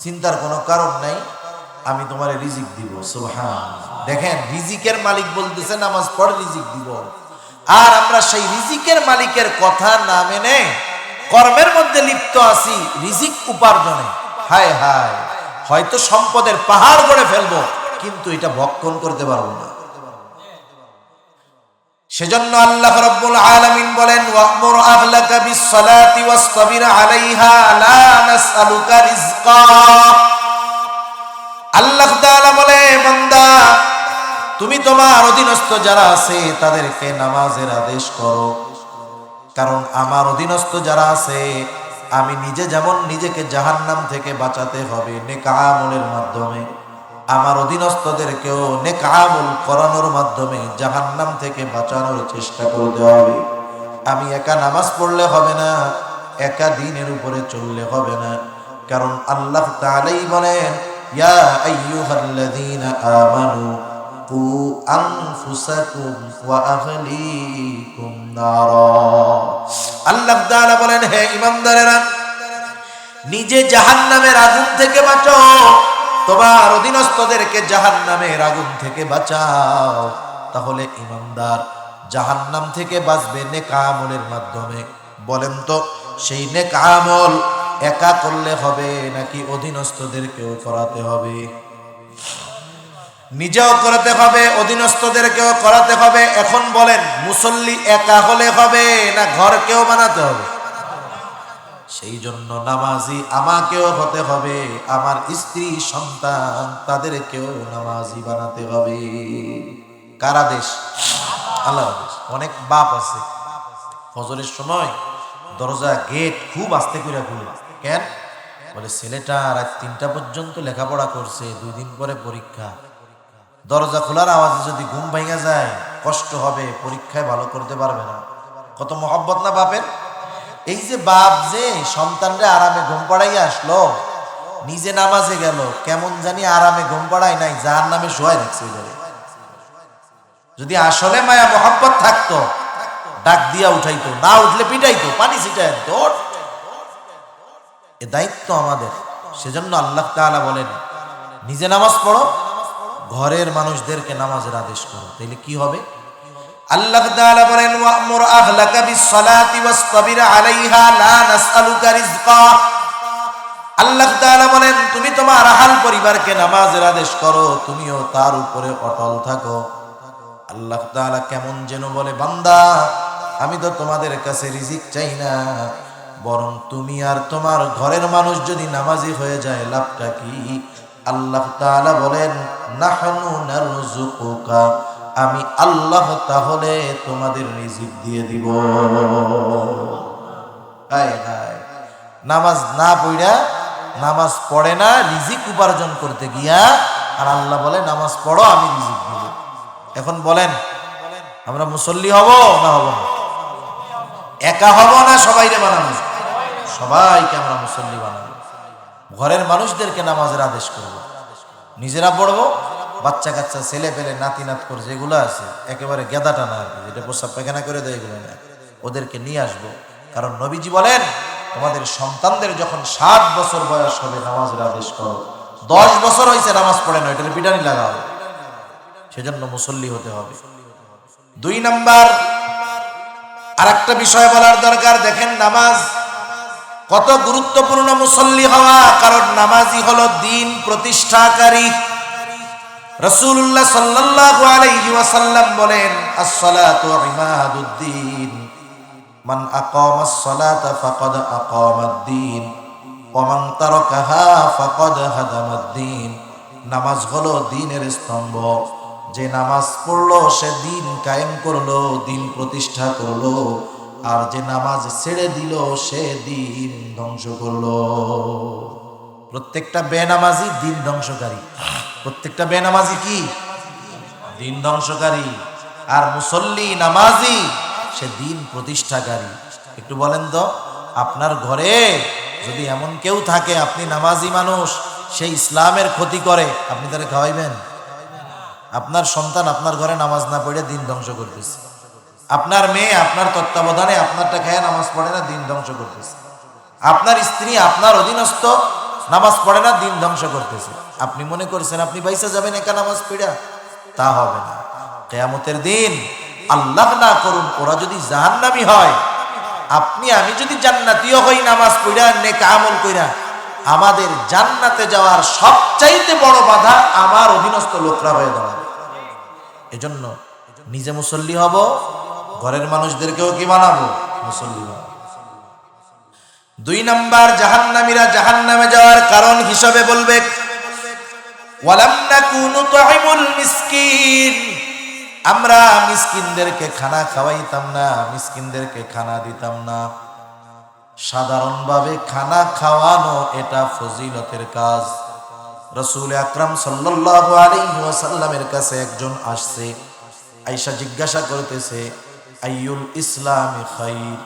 চিন্তার কোনো কারণ নাই, আমি তোমার রিজিক দিব। সুবহানাল্লাহ। দেখেন, রিজিকের মালিক বলতেছে নামাজ পড়, রিজিক দিব। আর আমরা সেই রিজিকের মালিকের কথা না মেনে কর্মের মধ্যে লিপ্ত আছি, রিজিক উপার্জনে। হায় হায়, হয়তো সম্পদের পাহাড় গড়ে ফেলবো, কিন্তু এটা ভক্ষণ করতে পারবো না। সেজন্য আল্লাহ রাব্বুল আলামিন বলেন, ওয়া'মুর আহলাকা বিস-সালাতি ওয়াসতাবির আলাইহা লা নাসআলুকা রিজকা। আল্লাহ তাআলা বলে, বান্দা তুমি তোমার অধীনস্থ যারা আছে তাদেরকে নামাজের আদেশ করো, কারণ আমার অধীনস্থ যারা আছে, আমি নিজে যেমন নিজেকে জাহান্নাম থেকে বাঁচাতে হবে নেক আমলের মাধ্যমে, আমার অধীনস্থদেরকেও নেক আমল করানোর মাধ্যমে জাহান্নাম থেকে বাঁচানোর চেষ্টা করতে হবে। আমি একা নামাজ পড়লে হবে না, একা দ্বীনের উপরে চললে হবে না, কারণ আল্লাহ তাআলাই বলেন, ইয়া আইয়ুহাল্লাযীনা আমানু কু আনফুসাকুম ওয়া আহলিকুম নারা। আল্লাহ তাআলা বলেন, হে ঈমানদারেরা, নিজে জাহান্নামের আগুন থেকে বাঁচাও, তোমার অধীনস্থদেরকে জাহান্নামের আগুন থেকে বাঁচাও। তাহলে ঈমানদার জাহান্নাম থেকে বাঁচবে নেক আমলের মাধ্যমে। বলেন তো, সেই নেক আমল একা করলে হবে নাকি অধীনস্থদেরকেও করাতে হবে? নিজেও করাতে হবে, অধীনস্থদেরকেও করাতে হবে। এখন বলেন, মুসল্লি একা হলে হবে না ঘরকেও বানাতে হবে? সেই জন্য নামাজি আমাকেও হতে হবে, আমার স্ত্রী সন্তান তাদেরকেও নামাজি বানাতে হবে। কার আদেশ? আল্লাহর আদেশ। অনেক বাপ আছে ফজরের সময় দরজা গেট খুব আস্তে করে খুলে। কেন? বলে ছেলেটা রাত 3টা পর্যন্ত লেখাপড়া করছে, 2 দিন পরে পরীক্ষা, দরজা খোলার আওয়াজে যদি ঘুম ভাঙা যায় কষ্ট হবে, পরীক্ষায় ভালো করতে পারবে না। কত মহব্বত না বাপের। এই যে বাপ যে সন্তানরে আরামে ঘুম পাড়াইয়া আসলো, নিজে নামাজে গেল, কেমন জানি আরামে ঘুম পাড়ায় নাই, জাহান্নামে শোয়াই রাখছে। যদি আসলে মায়া মহব্বত থাকতো ডাক দিয়া উঠাইতো, না উঠলে পিটাইতো, পানি ছিটাই দিত। এ দায়িত্ব আমাদের। সেজন্য আল্লাহ তাআলা বলেন, নিজে নামাজ পড়ো, ঘরের মানুষদেরকে নামাজের আদেশ করো। তাইলে কি হবে? আল্লাহ তাআলা বলেন, ওয়া'মুর আহলাকা বিস-সালাতি ওয়াসতাবির আলাইহা লা নাসআলুকা রিজকা। আল্লাহ তাআলা বলেন, তুমি তোমার আহল পরিবারকে নামাজের আদেশ করো, তুমিও তার উপরে অটল থাকো। আল্লাহ তাআলা কেমন যেন বলে, বান্দা আমি তো তোমাদের কাছে রিজিক চাই না, বরং তুমি আর তোমার ঘরের মানুষ যদি নামাজি হয়ে যায় লাভটা কি? আল্লাহ তাআলা বলেন, নাহনু নারযুকুকা, আমি আল্লাহ তাহলে তোমাদের রিজিক দিয়ে দিব। হায় হায়, নামাজ না পড়া, নামাজ পড়ে না রিজিক উপার্জন করতে গিয়া, আর আল্লাহ বলে নামাজ পড়ো আমি রিজিক দিব। এখন বলেন, আমরা মুসল্লি হব না হব না? একা হব না সবাইকে বানাবো? সবাইকে আমরা মুসল্লি বানাবো। ঘরের মানুষদেরকে নামাজের আদেশ করব, নিজেরা পড়বো। বাচ্চা কাচ্চা ছেলে পেলে নাতি নাত করে যেগুলো আছে একেবারে গেদা টানা আর কি, যেটা প্রস্রাব পায়খানা করে দেয়, এগুলো না, ওদেরকে নিয়ে আসবো। কারণ নবীজি বলেন, তোমাদের সন্তানদের যখন 7 বছর বয়স হবে নামাজের আদেশ করো। 10 বছর হয়েছে নামাজ পড়ে না, এটার পিটানি লাগাও। সেজন্য মুসল্লি হতে হবে। 2 নাম্বার আর একটা বিষয় বলার দরকার। দেখেন নামাজ কত গুরুত্বপূর্ণ মুসল্লি হওয়া, কারণ নামাজি হলো দ্বীন প্রতিষ্ঠাকারী। রাসূলুল্লাহ সাল্লাল্লাহু আলাইহি ওয়াসাল্লাম বলেন, আস-সালাতু ইমাদুদ্দীন, মান আকামাস সালাতা ফাকাদ আকামাদ-দ্বীন ওয়া মান তারাকাহা ফাকাদ হাদামাদ-দ্বীন। নামাজ হলো দ্বীনের স্তম্ভ, যে নামাজ পড়লো সে দ্বীন কায়েম করলো, দ্বীন প্রতিষ্ঠা করলো, আর যে নামাজ ছেড়ে দিল সে দ্বীন ধ্বংস করলো। প্রত্যেকটা বেনামাজি দ্বীন ধ্বংসকারী, প্রত্যেকটা বেনামাজি কি? দ্বীন ধ্বংসকারী। আর মুসল্লি নামাজি সে দ্বীন প্রতিষ্ঠাকারী। একটু বলেন তো, আপনার ঘরে যদি এমন কেউ থাকে, আপনি নামাজি মানুষ, সে ইসলামের ক্ষতি করে, আপনি তারে খাওয়াইবেন? আপনার সন্তান আপনার ঘরে নামাজ না পড়ে দ্বীন ধ্বংস করতেছে। আপনার মেয়ে আপনার তত্ত্বাবধানে আপনারটা খেয়ে নামাজ পড়ে না, দ্বীন ধ্বংস করতেছে। আপনার স্ত্রী আপনার অধীনস্থ, নামাজ পড়ে না, দ্বীন ধ্বংস করতেছে। আপনি মনে করছেন আপনি পয়সা যাবেন একা নামাজ পড়া? তা হবে না। কিয়ামতের দিন আল্লাহ না করুন ওরা যদি জাহান্নামী হয়, আপনি আমি যদি জান্নাতীয় হই নামাজ পড়া নেক আমল কইরা, আমাদের জান্নাতে যাওয়ার সবচাইতে বড় বাধা আমার অধীনস্থ লোকরা হয়ে দাঁড়াবে। এজন্য নিজে মুসল্লি হব, ঘরের মানুষদেরকেও কি বানাবো? মুসল্লি বানাবো। 2 নাম্বার, জাহান্নামীরা জাহান্নামে যাওয়ার কারণ হিসাবে বলবে, ওয়ালাম নাকুনু তুইমুল মিসকিন, আমরা মিসকিনদেরকে খানা খাওয়াইতাম না, মিসকিনদেরকে খানা দিতাম না। সাধারণভাবে খানা খাওয়ানো এটা ফজিলতের কাজ। রাসূল আকরাম সাল্লাল্লাহু আলাইহি ওয়াসাল্লামের কাছে একজন আসছে, আয়েশা জিজ্ঞাসা করতেছে, আইয়ুল ইসলামি খাইর,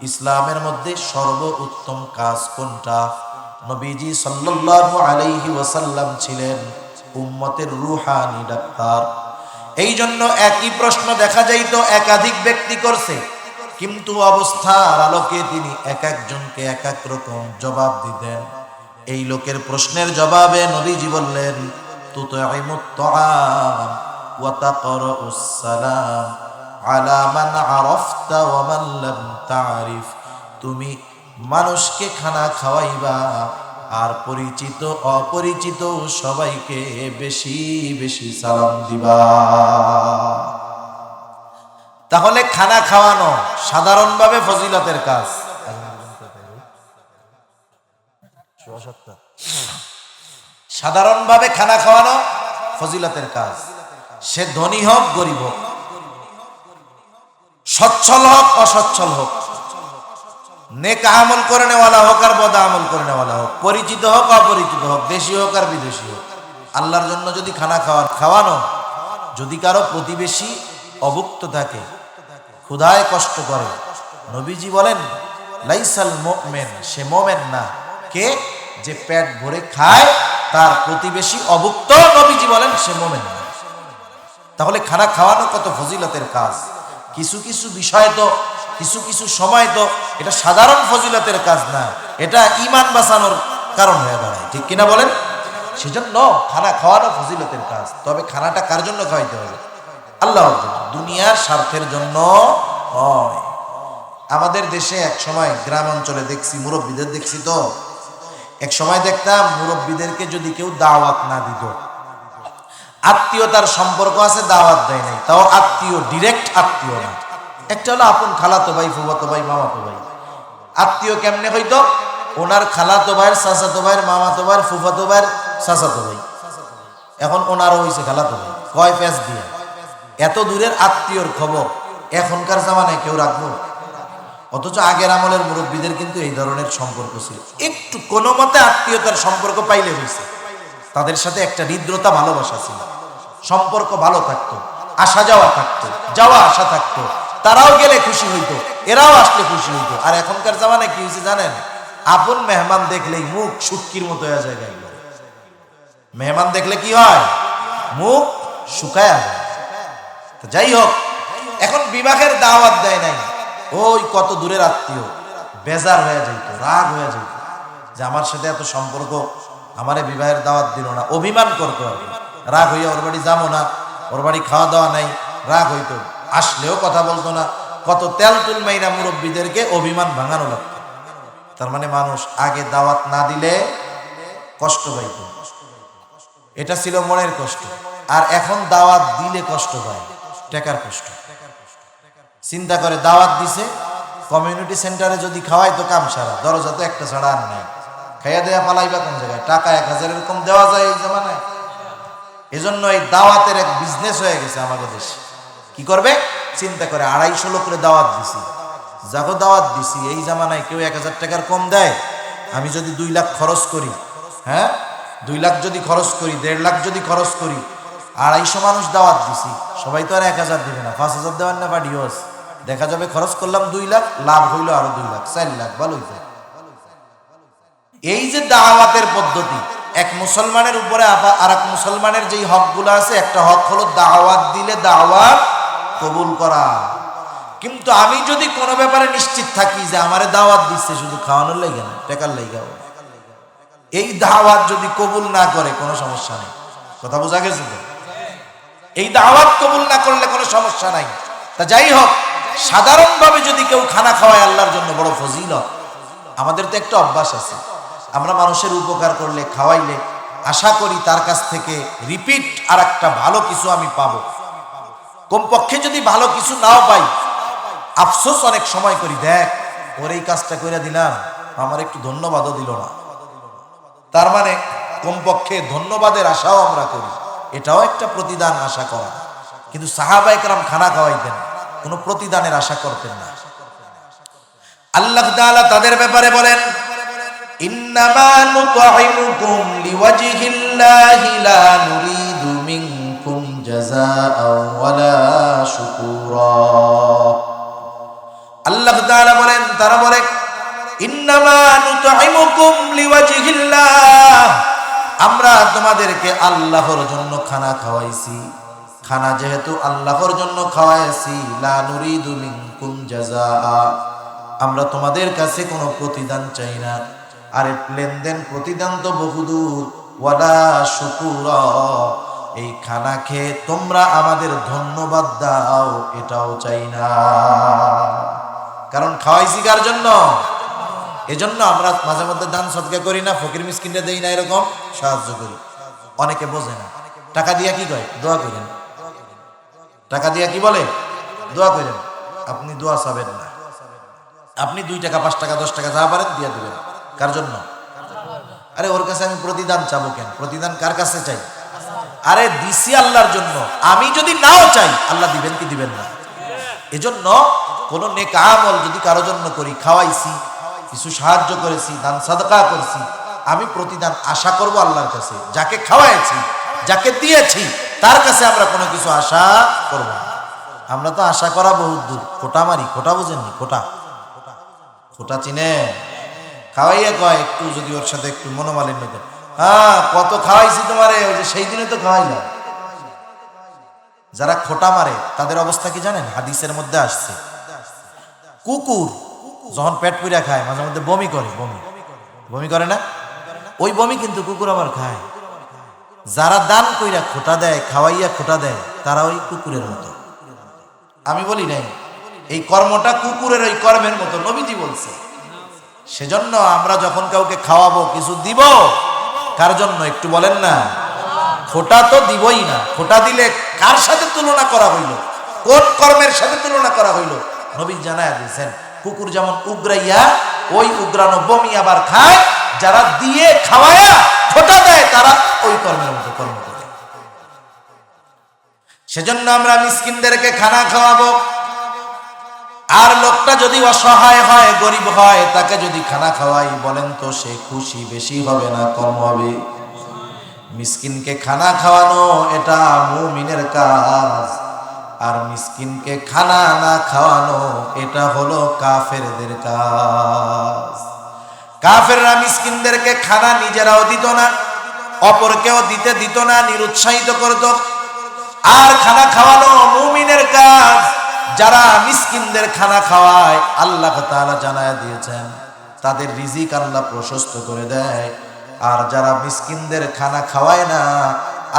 ইসলামের মধ্যে সর্বোত্তম কাজ কোনটা? নবীজি সাল্লাল্লাহু আলাইহি ওয়াসাল্লাম ছিলেন উম্মতের রূহানি ডাক্তার। এই জন্য একই প্রশ্ন দেখা যাইতো একাধিক ব্যক্তি করছে, কিন্তু অবস্থার আলোকে তিনি এক একজনকে এক এক রকম জবাব দিতেন। এই লোকের প্রশ্নের জবাবে নবীজি বললেন, তুতঈমুত তাআম ওয়া তাকরাউস সালাম আলা মান আরাফতা ওয়া মান লাম তারিফ, তুমি মানুষকে খানা খাওয়াইবা, আর পরিচিত অপরিচিত সবাইকে বেশি বেশি সালাম দিবা। তাহলে খানা খাওয়ানো সাধারণভাবে ফজিলতের কাজ। সাধারণভাবে খানা খাওয়ানো ফজিলতের কাজ। সে ধনী হোক গরিব হোক, সচ্ছল হোক অসচ্ছল হোক, নেক আমল করে নেওয়ালা হোক আর বদ আমল করে নেওয়ালা হোক, পরিচিত হোক অপরিচিত হোক, দেশি হোক আর বিদেশি হোক, আল্লাহর জন্য যদি খানা খাওয়ানো, যদি কারো প্রতিবেশী অভুক্ত থাকে, ক্ষুধায় কষ্ট করে, নবীজি বলেন লাইসাল মুমিন, সে মুমিন না। কে? যে পেট ভরে খায়, তার প্রতিবেশী অভুক্ত, নবীজি বলেন সে মুমিন না। তাহলে খানা খাওয়ানো কত ফজিলতের কাজ। কিছু কিছু বিষয় তো, কিছু কিছু সময় তো এটা সাধারণ ফজিলতের কাজ না, এটা ঈমান বাঁচানোর কারণ হয়ে দাঁড়ায়, ঠিক কিনা বলেন? সেজন্য খানা খাওয়ানো ফজিলতের কাজ। তবে খানাটা কার জন্য খাওয়াইতে হবে? আল্লাহর জন্য, দুনিয়ার স্বার্থের জন্য হয়। আমাদের দেশে এক সময় গ্রাম অঞ্চলে দেখছি, মুরব্বীদের দেখছি, তো এক সময় দেখতাম মুরব্বীদেরকে যদি কেউ দাওয়াত না দিত, আত্মীয়তার সম্পর্ক আছে, দাওয়াত দেয় নাই, তাও আত্মীয়, ডিরেক্ট আত্মীয় না, একটা হলো আপন খালাতো ভাই, ফুফাতো ভাই, মামাতো ভাই। আত্মীয় কেমনে হইতো? ওনার খালাতো ভাইয়ের চাচাতো ভাইয়ের মামাতো ভাইয়ের ফুফাতো ভাইয়ের চাচাতো ভাই, এখন ওনারও হয়েছে খালাতো ভাই, কয় প্যাচ দিয়ে। এত দূরের আত্মীয়র খবর এখনকার জামানায় কেউ রাখবো? অথচ আগের আমলের মুরব্বীদের কিন্তু এই ধরনের সম্পর্ক ছিল। একটু কোনো মতে আত্মীয়তার সম্পর্ক পাইলে হয়েছে, তাদের সাথে একটা হৃদ্রতা, ভালোবাসা ছিল, সম্পর্ক ভালো থাকতো, আসা যাওয়া থাকতো, যাওয়া আসা থাকতো, তারাও গেলে খুশি হইতো, এরাও আসলে খুশি হইতো। আর এখনকার জামানায় কি হয়েছে জানেন? আপন মেহমান দেখলেই মুখ শুটকির মতো হয়ে যায়। মেহমান দেখলে কি হয়? মুখ শুকায়া যায়। যাই হোক, এখন বিবাহের দাওয়াত দেয় নাই, ওই কত দূরের আত্মীয় বেজার হয়ে যাইতো, রাগ হয়ে যাইত যে আমার সাথে এত সম্পর্ক, আমারে বিবাহের দাওয়াত দিল না, অভিমান করতো আর কি। রাগ হইয়া ওর বাড়ি যাবো না, ওর বাড়ি খাওয়া দাওয়া নাই, রাগ হইতো, আসলেও কথা বলতো না। কত তেল তুল মাইরা মুরব্বীদেরকে অভিমান ভাঙানো লাগতো। তার মানে মানুষ আগে দাওয়াত না দিলে কষ্ট পাইত, এটা ছিল মনের কষ্ট। আর এখন দাওয়াত দিলে কষ্ট পায়, টাকার কষ্ট। চিন্তা করে দাওয়াত দিছে, কমিউনিটি সেন্টারে যদি খাওয়াই তো কাম সারা, দরজা তো একটা ছাড়া আর নাই, খাইয়া দেয়া পালাইবা কোন জায়গায়? টাকা 1000 এরকম দেওয়া যায় এই জামানায়? এজন্য এই দাওয়াতের এক বিজনেস হয়ে গেছে আমাদের দেশে। কি করবে? চিন্তা করে 250 লোকের দাওয়াত দিছি, যাকে দাওয়াত দিছি, এই জামানায় কেউ 1000 টাকার কম দেয়? আমি যদি 2 লাখ খরচ করি, হ্যাঁ 2 লাখ যদি খরচ করি, 1.5 লাখ যদি খরচ করি, 250 মানুষ দাওয়াত দিছি, সবাই তো আর 1000 দিবে না, 5000 দেওয়ার না পাডিওস, দেখা যাবে খরচ করলাম 2 লাখ, লাভ হইলো আরো 2 লাখ, 4 লাখ, ভালো হইতো। এই যে দাওয়াতের পদ্ধতি, এক মুসলমানের উপরে আর এক মুসলমানের যেই হকগুলো আছে, একটা হক হলো দাওয়াত দিলে দাওয়াত কবুল করা। কিন্তু আমি যদি কোনো ব্যাপারে নিশ্চিত থাকি যে আমারে দাওয়াত দিচ্ছে শুধু খাওয়ানোর লাগে না, টাকার লাগে, এই দাওয়াত যদি কবুল না করে কোনো সমস্যা নেই। কথা বোঝা গেছে তো? এই দাওয়াত কবুল না করলে কোনো সমস্যা নাই। তা যাই হোক, সাধারণভাবে যদি কেউ খানা খাওয়ায় আল্লাহর জন্য বড় ফজিলত। আমাদের তো একটা অভ্যাস আছে, আমরা মানুষের উপকার করলে, খাওয়াইলে আশা করি তার কাছ থেকে রিপিট আর একটা ভালো কিছু আমি পাবো। কমপক্ষে যদি ভালো কিছু নাও পাই, আফসোস অনেক সময় করি, দেখ ওর এই কাজটা করে দিলাম, আমার একটু ধন্যবাদও দিল না। তার মানে কমপক্ষে ধন্যবাদের আশাও আমরা করি, এটাও একটা প্রতিদান আশা করা। কিন্তু সাহাবায়ে কেরাম খানা খাওয়াইতেন, কোনো প্রতিদানের আশা করতেন না। আল্লাহ তাআলা তাদের ব্যাপারে বলেন, ইন্নামা নুতঈমুকুম লিওয়াজহিল্লাহি লা নুরিদু মিনকুম জাযাআন ওয়ালা শুকুরা। আল্লাহ তাআলা বলেন, তারা বলে ইন্নামা নুতঈমুকুম লিওয়াজহিল্লাহ, আমরা তোমাদেরকে আল্লাহর জন্য খানা খাওয়াইছি। খানা যেহেতু আল্লাহর জন্য খাওয়াইছি, লা নুরিদু মিনকুম জাযাআ, আমরা তোমাদের কাছে কোনো প্রতিদান চাই না। আরে লেনদেন প্রতিদান তো বহুদূর, ওয়ালা শুকুরা, এই খানা খেয়ে তোমরা আমাদের ধন্যবাদ দাও, এটাও চাই না। কারণ খাওয়াইছি কার জন্য? এজন্য আমরা মাঝে মধ্যে দান সদকা করি না, ফকির মিসকিনরা দেই না, এরকম সাহায্য করি। অনেকে বোঝে না, টাকা দিয়া কি কয়? দোয়া করেন। টাকা দিয়া কি বলে? দোয়া করেন। আপনি দোয়া চাবেন না, আপনি 2 টাকা 5 টাকা 10 টাকা যা পারেন দিয়া দিবেন। কার জন্য? আরে ওর কাছে আমি প্রতিদান চাবো কেন? প্রতিদান কার কাছে চাই? আরে দিছি আল্লাহর জন্য। আমি যদি নাও চাই, আল্লাহ দিবেন কি দিবেন না? এজন্য কোন নেক আমল যদি কারো জন্য করি, খাওয়াইছি, কিছু সাহায্য করেছি, দান সাদকা করছি, আমি প্রতিদান আশা করব আল্লাহর কাছে। যাকে খাওয়াইছি, যাকে দিয়েছি, তার কাছে আমরা কোনো কিছু আশা করব না। আমরা তো আশা করা বহুত দূর। খোটা মারি, খোটা বুঝেননি? খোটা, খোটা চিনে? খাওয়াইয়া কয় একটু যদি ওর সাথে একটু মনোমালিন্য করে, হ্যাঁ কত খাওয়াইছি তোমারে, ওই যে সেই দিনে তো খাওয়াইলাম। যারা খোটা মারে তাদের অবস্থা কি জানেন? হাদিসের মধ্যে আসছে, কুকুর যখন পেট পুরা খায় মাঝে মধ্যে বমি করে, বমি করে না? ওই বমি কিন্তু কুকুর আবার খায়। যারা দান কইরা খোটা দেয়, খাওয়াইয়া খোটা দেয়, তারা ওই কুকুরের মতো। আমি বলি নাই, এই কর্মটা কুকুরের ওই কর্মের মতো, নবীজি বলছে। সেজন্য আমরা যখন কাউকে খাওয়াবো, কিছু দিব, কার জন্য একটু বলেন না? খোটা তো দিবই না। খোটা দিলে কার সাথে তুলনা করা হইল? কোন কর্মের সাথে তুলনা করা হইল? নবী জানায় দিয়েছেন, কুকুর যেমন উগরাইয়া ওই উগরানো বমি আবার খায়, যারা দিয়ে খাওয়ায়া খোটা দেয় তারা ওই কর্মের মতো কর্ম করে। সেজন্য আমরা মিসকিনদেরকে খানা খাওয়াবো। আর লোকটা যদি অসহায় হয়, গরিব হয়, তাকে যদি খানা খাওয়াই, বলেন তো সে খুশি বেশি হবে না কম হবে? মিসকিনকে খানা খাওয়ানো এটা মুমিনের কাজ, আর মিসকিনকে খানা না খাওয়ানো এটা হলো কাফেরদের কাজ। কাফেররা মিসকিনদেরকে খানা নিজেরাও দিত না, অপরকেও দিতে দিত না, নিরুৎসাহিত করত। আর খানা খাওয়ানো মুমিনের কাজ। যারা মিসকিনদের খানা খাওয়ায়, আল্লাহ তাআলা জানায়া দিয়েছেন তাদের রিজিক আল্লাহ প্রশস্ত করে দেয়। আর যারা মিসকিনদের খানা খাওয়ায় না,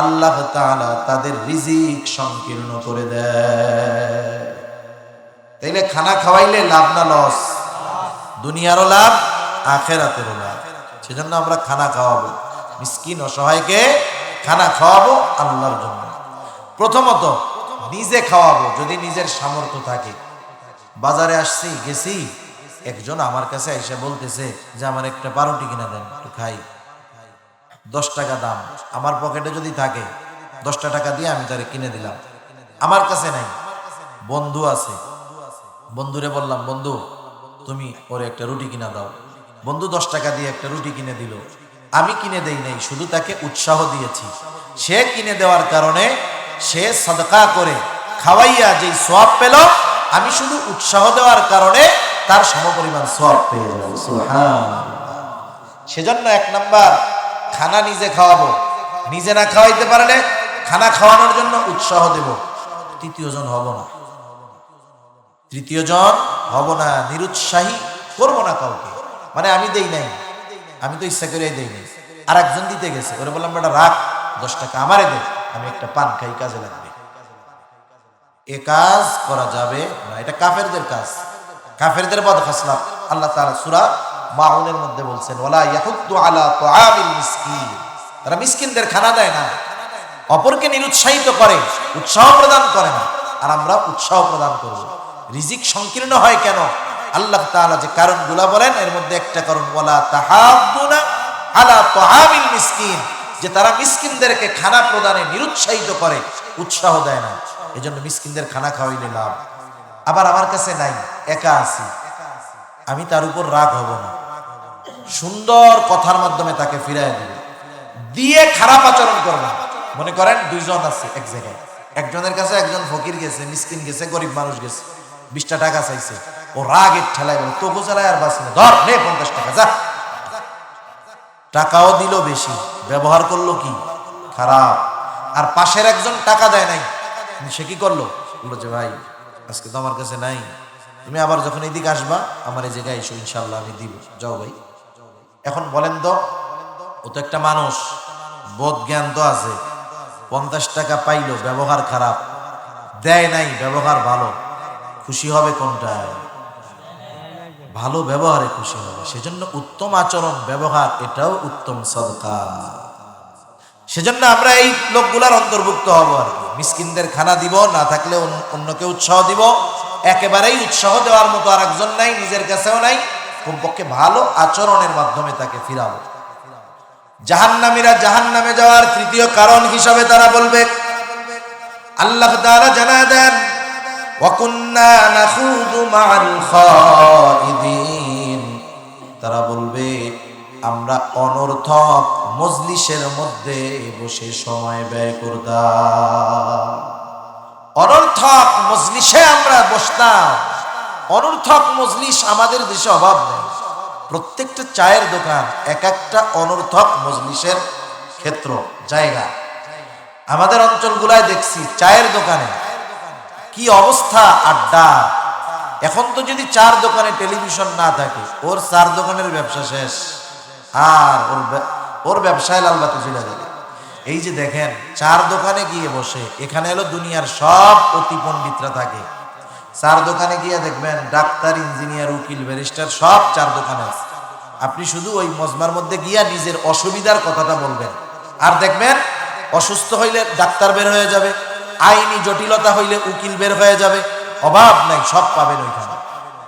আল্লাহ তাআলা তাদের রিজিক সংকীর্ণ করে দেয়। তাইলে খানা খাওয়াইলে লাভ না লস? দুনিয়ারও লাভ, আখিরাতেরও লাভ। সেজন্য আমরা খানা খাওয়াবো, মিসকিন অসহায়কে খানা খাওয়াবো আল্লাহর জন্য। প্রথমত নিজে খাওয়াবো যদি নিজের সামর্থ্য থাকে। বাজারে আসছি, গেছি, একজন আমার কাছে এসে বলতেছে যে আমার একটা পাউরুটি কিনা দেন, একটু খাই। 10 টাকা দাম। আমার পকেটে যদি থাকে 10টা টাকা দিয়ে আমি তারে কিনে দিলাম। আমার কাছে নাই, বন্ধু আছে, বন্ধুরে বললাম, বন্ধু তুমি ওরে একটা রুটি কিনা দাও। বন্ধু 10 টাকা দিয়ে একটা রুটি কিনে দিল। আমি কিনে দেই নাই, শুধু তাকে উৎসাহ দিয়েছি। সে কিনে দেওয়ার কারণে সে সাদকা করে খাওয়াইয়া যেই সওয়াব পেল, আমি শুধু উৎসাহ দেওয়ার কারণে তার সমপরিমাণ সওয়াব পেয়ে যাব। সুবহানাল্লাহ। সেজন্য 1 নাম্বার খানা নিজে খাওয়াবো। নিজে না খাওয়াইতে পারলে খানা খাওয়ানোর জন্য উৎসাহ দেব। তৃতীয় জন হব না, নিরুৎসাহী করবো না কাউকে। মানে আমি দেই নাই, আমি তো ইচ্ছা করে দেই নাই, আর একজন দিতে গেছে, ওরে বললাম বেটা রাখ 10 টাকা আমারে দে, আমি একটা পান খাই, কাজে লাগবে। এ কাজ করা যাবে না, এটা কাফেরদের কাজ, কাফেরদের বদখসলাত। আল্লাহ তাআলা সূরা মাউনের মধ্যে বলছেন, ওয়ালা ইয়াহুদ্দু আলা তুআমিল মিসকিন। তারা মিসকিনদের খানা দেয় না, অপরকে নিরুৎসাহিত করে, উৎসাহ প্রদান করে না। আর আমরা উৎসাহ প্রদান করব। রিজিক সংকীর্ণ হয় কেন? আল্লাহ তাআলা যে কারণগুলো বলেন, এর মধ্যে একটা কারণ ওয়ালা তাহাদ্দুনা আলা তুআমিল মিসকিন, যে তারা মিসকিনদেরকে খানা প্রদানে নিরুৎসাহিত করে, উৎসাহ দেয় না। এজন্য মিসকিনদের খানা খাওয়াইলে লাভ। আবার আমার কাছে নাই, একা আছি, আমি তার উপর রাগ হব না, সুন্দর কথার মাধ্যমে তাকে ফিরাই দিব, দিয়ে খারাপ আচরণ করব না। মনে করেন 2 জন আছে এক জায়গায়, একজনের কাছে একজন ফকির গেছে, মিসকিন গেছে, গরিব মানুষ গেছে, 20টা টাকা চাইছে। ও রাগের ঠেলায় বলে, তো গোছালায় আর বাঁচি না, ধর নে 50 টাকা যা। টাকাও দিল বেশি, ব্যবহার করলো কি খারাপ। আর পাশের একজন টাকা দেয় নাই, সে কি করলো? বললো যে ভাই আজকে তো আমার কাছে নাই, তুমি আবার যখন এইদিকে আসবা আমার এই জায়গায় এসো, ইনশাল্লাহ আমি দিব, যাও ভাই। এখন বলেন তো, ও তো একটা মানুষ, বোধ জ্ঞান তো আছে, 50 টাকা পাইলো, ব্যবহার খারাপ, দেয় নাই, ব্যবহার ভালো, খুশি হবে কোনটায়? ভালো ব্যবহারে খুশি হবে। সেজন্য উত্তম আচরণ ব্যবহার এটাও উত্তম সদকা। সেজন্য আমরা এই লোকগুলার অন্তর্ভুক্ত হব আর কি। মিসকিনদের খানা দিব, না থাকলে অন্যকে উৎসাহ দিব। একেবারেই উৎসাহ দেওয়ার মতো আর একজন নাই, নিজের কাছেও নাই। কমপক্ষে ভালো আচরণের মাধ্যমে তাকে ফিরাবো। জাহান্নামীরা জাহান্নামে যাওয়ার তৃতীয় কারণ হিসাবে তারা বলবে, আল্লাহ তাআলা জানায় দেন, ওয়া কুন্না নাখুযু মা'আল খাইদিন। তারা বলবে, আমরা অনর্থক মজলিসের মধ্যে বসে সময় ব্যয় করতাম। অনর্থক মজলিসে আমরা বসতাম। অনর্থক মজলিস আমাদের দেশে অভাব নেই। প্রত্যেকটা চায়ের দোকান এক একটা অনর্থক মজলিসের ক্ষেত্র, জায়গা। আমাদের অঞ্চলগুলায় দেখছি চায়ের দোকানে কি অবস্থা, আড্ডা। এখন তো যদি চার দোকানে টেলিভিশন না থাকে, ওর চার দোকানের ব্যবসা শেষ, আর ওর ব্যবসায় লালবাতি চলে যাবে। এই যে দেখেন, চার দোকানে গিয়ে বসে, এখানে হলো দুনিয়ার সব অতি পণ্ডিতরা থাকে। চার দোকানে গিয়ে দেখবেন ডাক্তার, ইঞ্জিনিয়ার, উকিল, ব্যারিস্টার সব চার দোকানে আছে। আপনি শুধু ওই মজমার মধ্যে গিয়া নিজের অসুবিধার কথাটা বলবেন, আর দেখবেন অসুস্থ হইলে ডাক্তার বের হয়ে যাবে, আইনি জটিলতা হইলে উকিল বের হয়ে যাবে, অভাব নাই, সব পাবেন ওইখানে।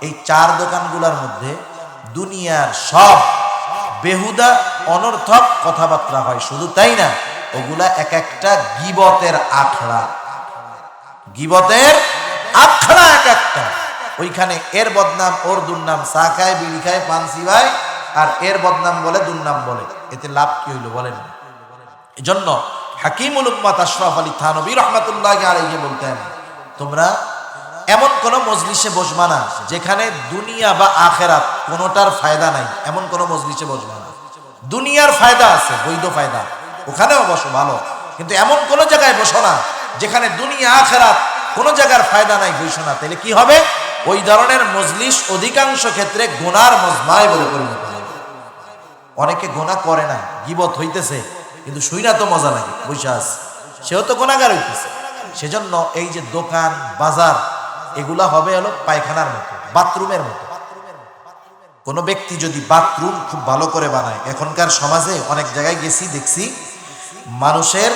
এই চার দোকানগুলোর মধ্যে দুনিয়ার সব বেহুদা অনর্থক কথাবার্তা হয়। শুধু তাই না, ওগুলা এক একটা গীবতের আখড়া। গীবতের আখড়া এক একটা। ওইখানে এর বদনাম, ওর দুর্নাম, চা খায়, বিড়ি খায়, পান চিবায়, আর এর বদনাম বলে, দুর্নাম বলে। এতে লাভ কি হইল বলেন? এজন্য হাকিমুল উম্মাত আশরাফ আলী থানভী রাহমাতুল্লাহি আলাইহি বলতেন, তোমরা এমন কোন মজলিসে বসবা না যেখানে দুনিয়া বা আখেরাত কোনোটার ফায়দা নাই। এমন কোন মজলিসে বসবা না। দুনিয়ার ফায়দা আছে, বৈধ ফায়দা, ওখানেও বসো ভালো, কিন্তু এমন কোন জায়গায় বসো না যেখানে দুনিয়া আখেরাত কোনো জায়গার ফায়দা নাই, বসো না। তাহলে কি হবে? ওই ধরনের মজলিস অধিকাংশ ক্ষেত্রে গুনার মজমায় বলে পরিণত হবে। অনেকে গুনাহ করে না, গীবত হইতেছে, কিন্তু শুইনা তো মজা লাগে, বসে আছে, সেও তো গুনাহগার হইতেছে। সেজন্য এই যে দোকান, বাজার, এগুলা হবে হলো পায়খানার মতো, বাথরুমের মতো। কোনো ব্যক্তি যদি বাথরুম খুব ভালো করে বানায়, এখনকার সমাজে অনেক জায়গায় গেছি, দেখছি মানুষের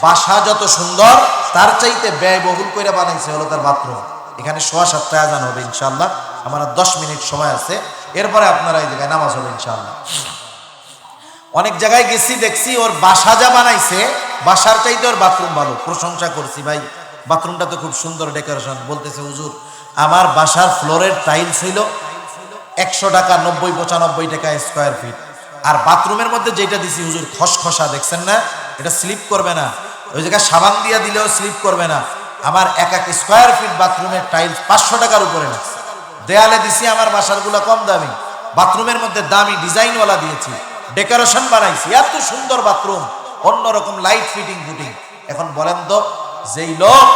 বাসা যত সুন্দর তার চাইতে ব্যয়বহুল করে বানাইছে হলো তার বাথরুম। এখানে 7:15 আজান হবে ইনশাআল্লাহ, আমার 10 মিনিট সময় আছে, এরপরে আপনারা এই জায়গায় নামাজ হবে ইনশাআল্লাহ। অনেক জায়গায় গেছি, দেখছি ওর বাসা যা বানাইছে, বাসার চাইতে ওর বাথরুম ভালো। প্রশংসা করছি, ভাই বাথরুমটা তো খুব সুন্দর ডেকোরেশন। বলতেছে, হুজুর আমার বাসার ফ্লোরের টাইলস হইল 100 টাকা, 90-95 টাকা স্কোয়ার ফিট, আর বাথরুমের মধ্যে যেটা দিছি হুজুর খসখসা, দেখছেন না, এটা স্লিপ করবে না, ওই জায়গায় সাবান দিয়া দিলেও স্লিপ করবে না। আমার 1 স্কোয়ার ফিট বাথরুমের টাইলস 500 টাকার উপরে না। দেয়ালে দিছি আমার বাসারগুলো কম দামি, বাথরুমের মধ্যে দামি ডিজাইনওয়ালা দিয়েছি, ডেকোরেশন বানাইছি, এত সুন্দর বাথরুম, অন্যরকম লাইট ফিটিং। এখন বলেন তো, যেই লোক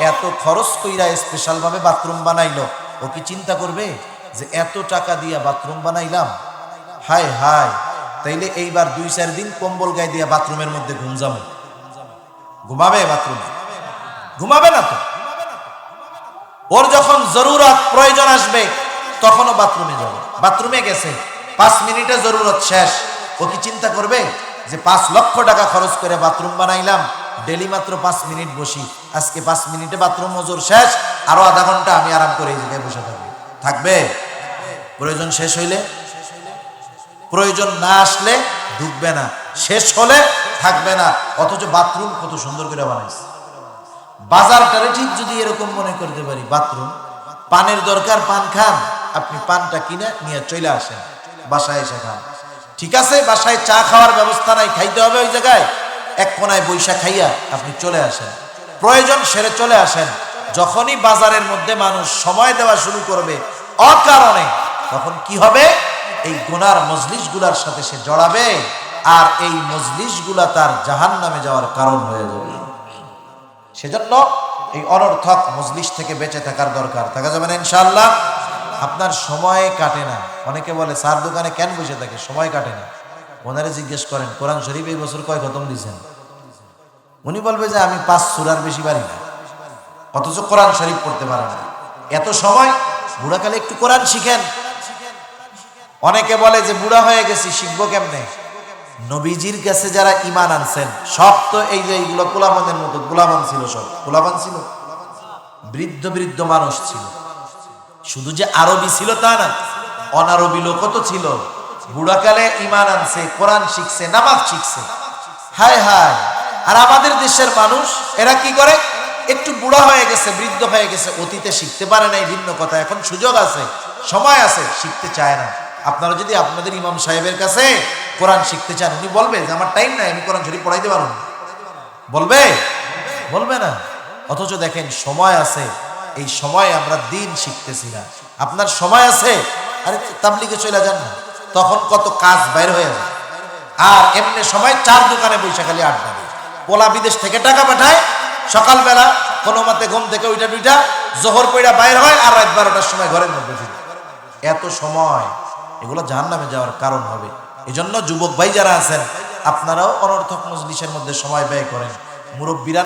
এত খরচ কইরা স্পেশাল ভাবে বাথরুম বানাইলো, ও কি চিন্তা করবে যে এত টাকা দিয়া বাথরুম বানাইলাম, হায় হায়, তাইলে এইবার 2-4 দিন কম্বল গায়ে দিয়া বাথরুমের মধ্যে ঘুমজাম? ঘুমাবে বাথরুমে? ঘুমাবে না তো। ওর যখন জরুরত, প্রয়োজন আসবে, তখনও বাথরুমে যাবে। বাথরুমে গেছে, 5 মিনিটে জরুরত শেষ, ও কি চিন্তা করবে যে 5 লক্ষ টাকা খরচ করে বাথরুম বানাইলাম, ডেলি মাত্র 5 মিনিট বসি, আজকে 5 মিনিটে বাথরুম ওজোর শেষ, আরো আধা ঘন্টা আমি আরাম করে এই জায়গায় বসে থাকবো? থাকবে? প্রয়োজন শেষ হইলে, প্রয়োজন না আসলে ঢুকবে না, শেষ হলে থাকবে না। অথচ বাথরুম কত সুন্দর করে বানাইছে। বাজারটারে ঠিক যদি এরকম মনে করতে পারি, বাথরুম, পানের দরকার, পান খান, আপনি পানটা কিনে নিয়ে চলে আসেন, বাসায় এসে খান। ঠিক আছে, বাসায় চা খাওয়ার ব্যবস্থা নাই, খাইতে হবে ওই জায়গায়, এক কোনায় বৈশা খাইয়া আপনি চলে আসেন, প্রয়োজন সেরে চলে আসেন। যখনই বাজারের মধ্যে মানুষ সময় দেওয়া শুরু করবে অকারণে, তখন কি হবে? এই গুনার মজলিসগুলার সাথে সে জড়াবে, আর এই মজলিসগুলা তার জাহান্নামে যাওয়ার কারণ হয়ে যাবে। সেজন্য এই অনর্থক মজলিস থেকে বেঁচে থাকার দরকার। থাকা যাবে না ইনশাআল্লাহ। আপনার সময় কাটে না। অনেকে বলে স্যার দোকানে কেন বসে থাকে, সময় কাটে না। ওনারে জিজ্ঞেস করেন, কোরআন শরীফ এই বছর কয় খতম দিয়েছেন? উনি বলবে যে আমি 5 সূরার বেশি পারি না, অথচ কোরআন শরীফ পড়তে পারে না। এত সময়, বুড়াকালে একটু কোরআন শিখেন, অনেকে বলে যে বুড়া হয়ে গেছি, শিখবো কেমনে? নবীজির কাছে যারা ঈমান আনছেন সব তো এই যে এইগুলো গোলামানের মতো গোলামান ছিল, সব গোলামান ছিল, বৃদ্ধ বৃদ্ধ মানুষ ছিল। শুধু যে আরবি ছিল তা না, অনারবি লোকও তো ছিল। বুড়াকালে ঈমান আনছে, কোরআন শিখছে, নামাজ শিখছে। হায় হায়! আর আমাদের দেশের মানুষ এরা কি করে? একটু বুড়া হয়ে গেছে, বৃদ্ধ হয়ে গেছে, অতীতে শিখতে পারে নাই ভিন্ন কথা, এখন সুযোগ আছে, সময় আছে, শিখতে চায় না। আপনারা যদি আপনাদের ইমাম সাহেবের কাছে কোরআন শিখতে চান, উনি বলবে যে আমার টাইম নাই, আমি কোরআন শরীফ পড়াইতে পারবো না। বলবে? বলবে না। অথচ দেখেন সময় আছে, এই সময় আমরা দিন শিখতেছি না। আপনার সময় আছে, আরে তাবলিগে চলে যান না, তখন কত কাজ বাইর হয়ে যায়। আর এমনি সময় চার দোকানে বৈশা খালি আড্ডা দেয়। পোলা বিদেশ থেকে টাকা পাঠায়, সকালবেলা কোনো মতে ঘুম থেকে ওইটা দুইটা জোহর পইড়া বাইর হয়, আর রাত 12টার সময় ঘরের মধ্যে ফিরে। এত সময়, এগুলো জাহান্নামে যাওয়ার কারণ হবে। এজন্য যুবক ভাই যারা আছেন, আপনারাও অনর্থক মজলিসের মধ্যে সময় ব্যয় করেন। মুরব্বীরা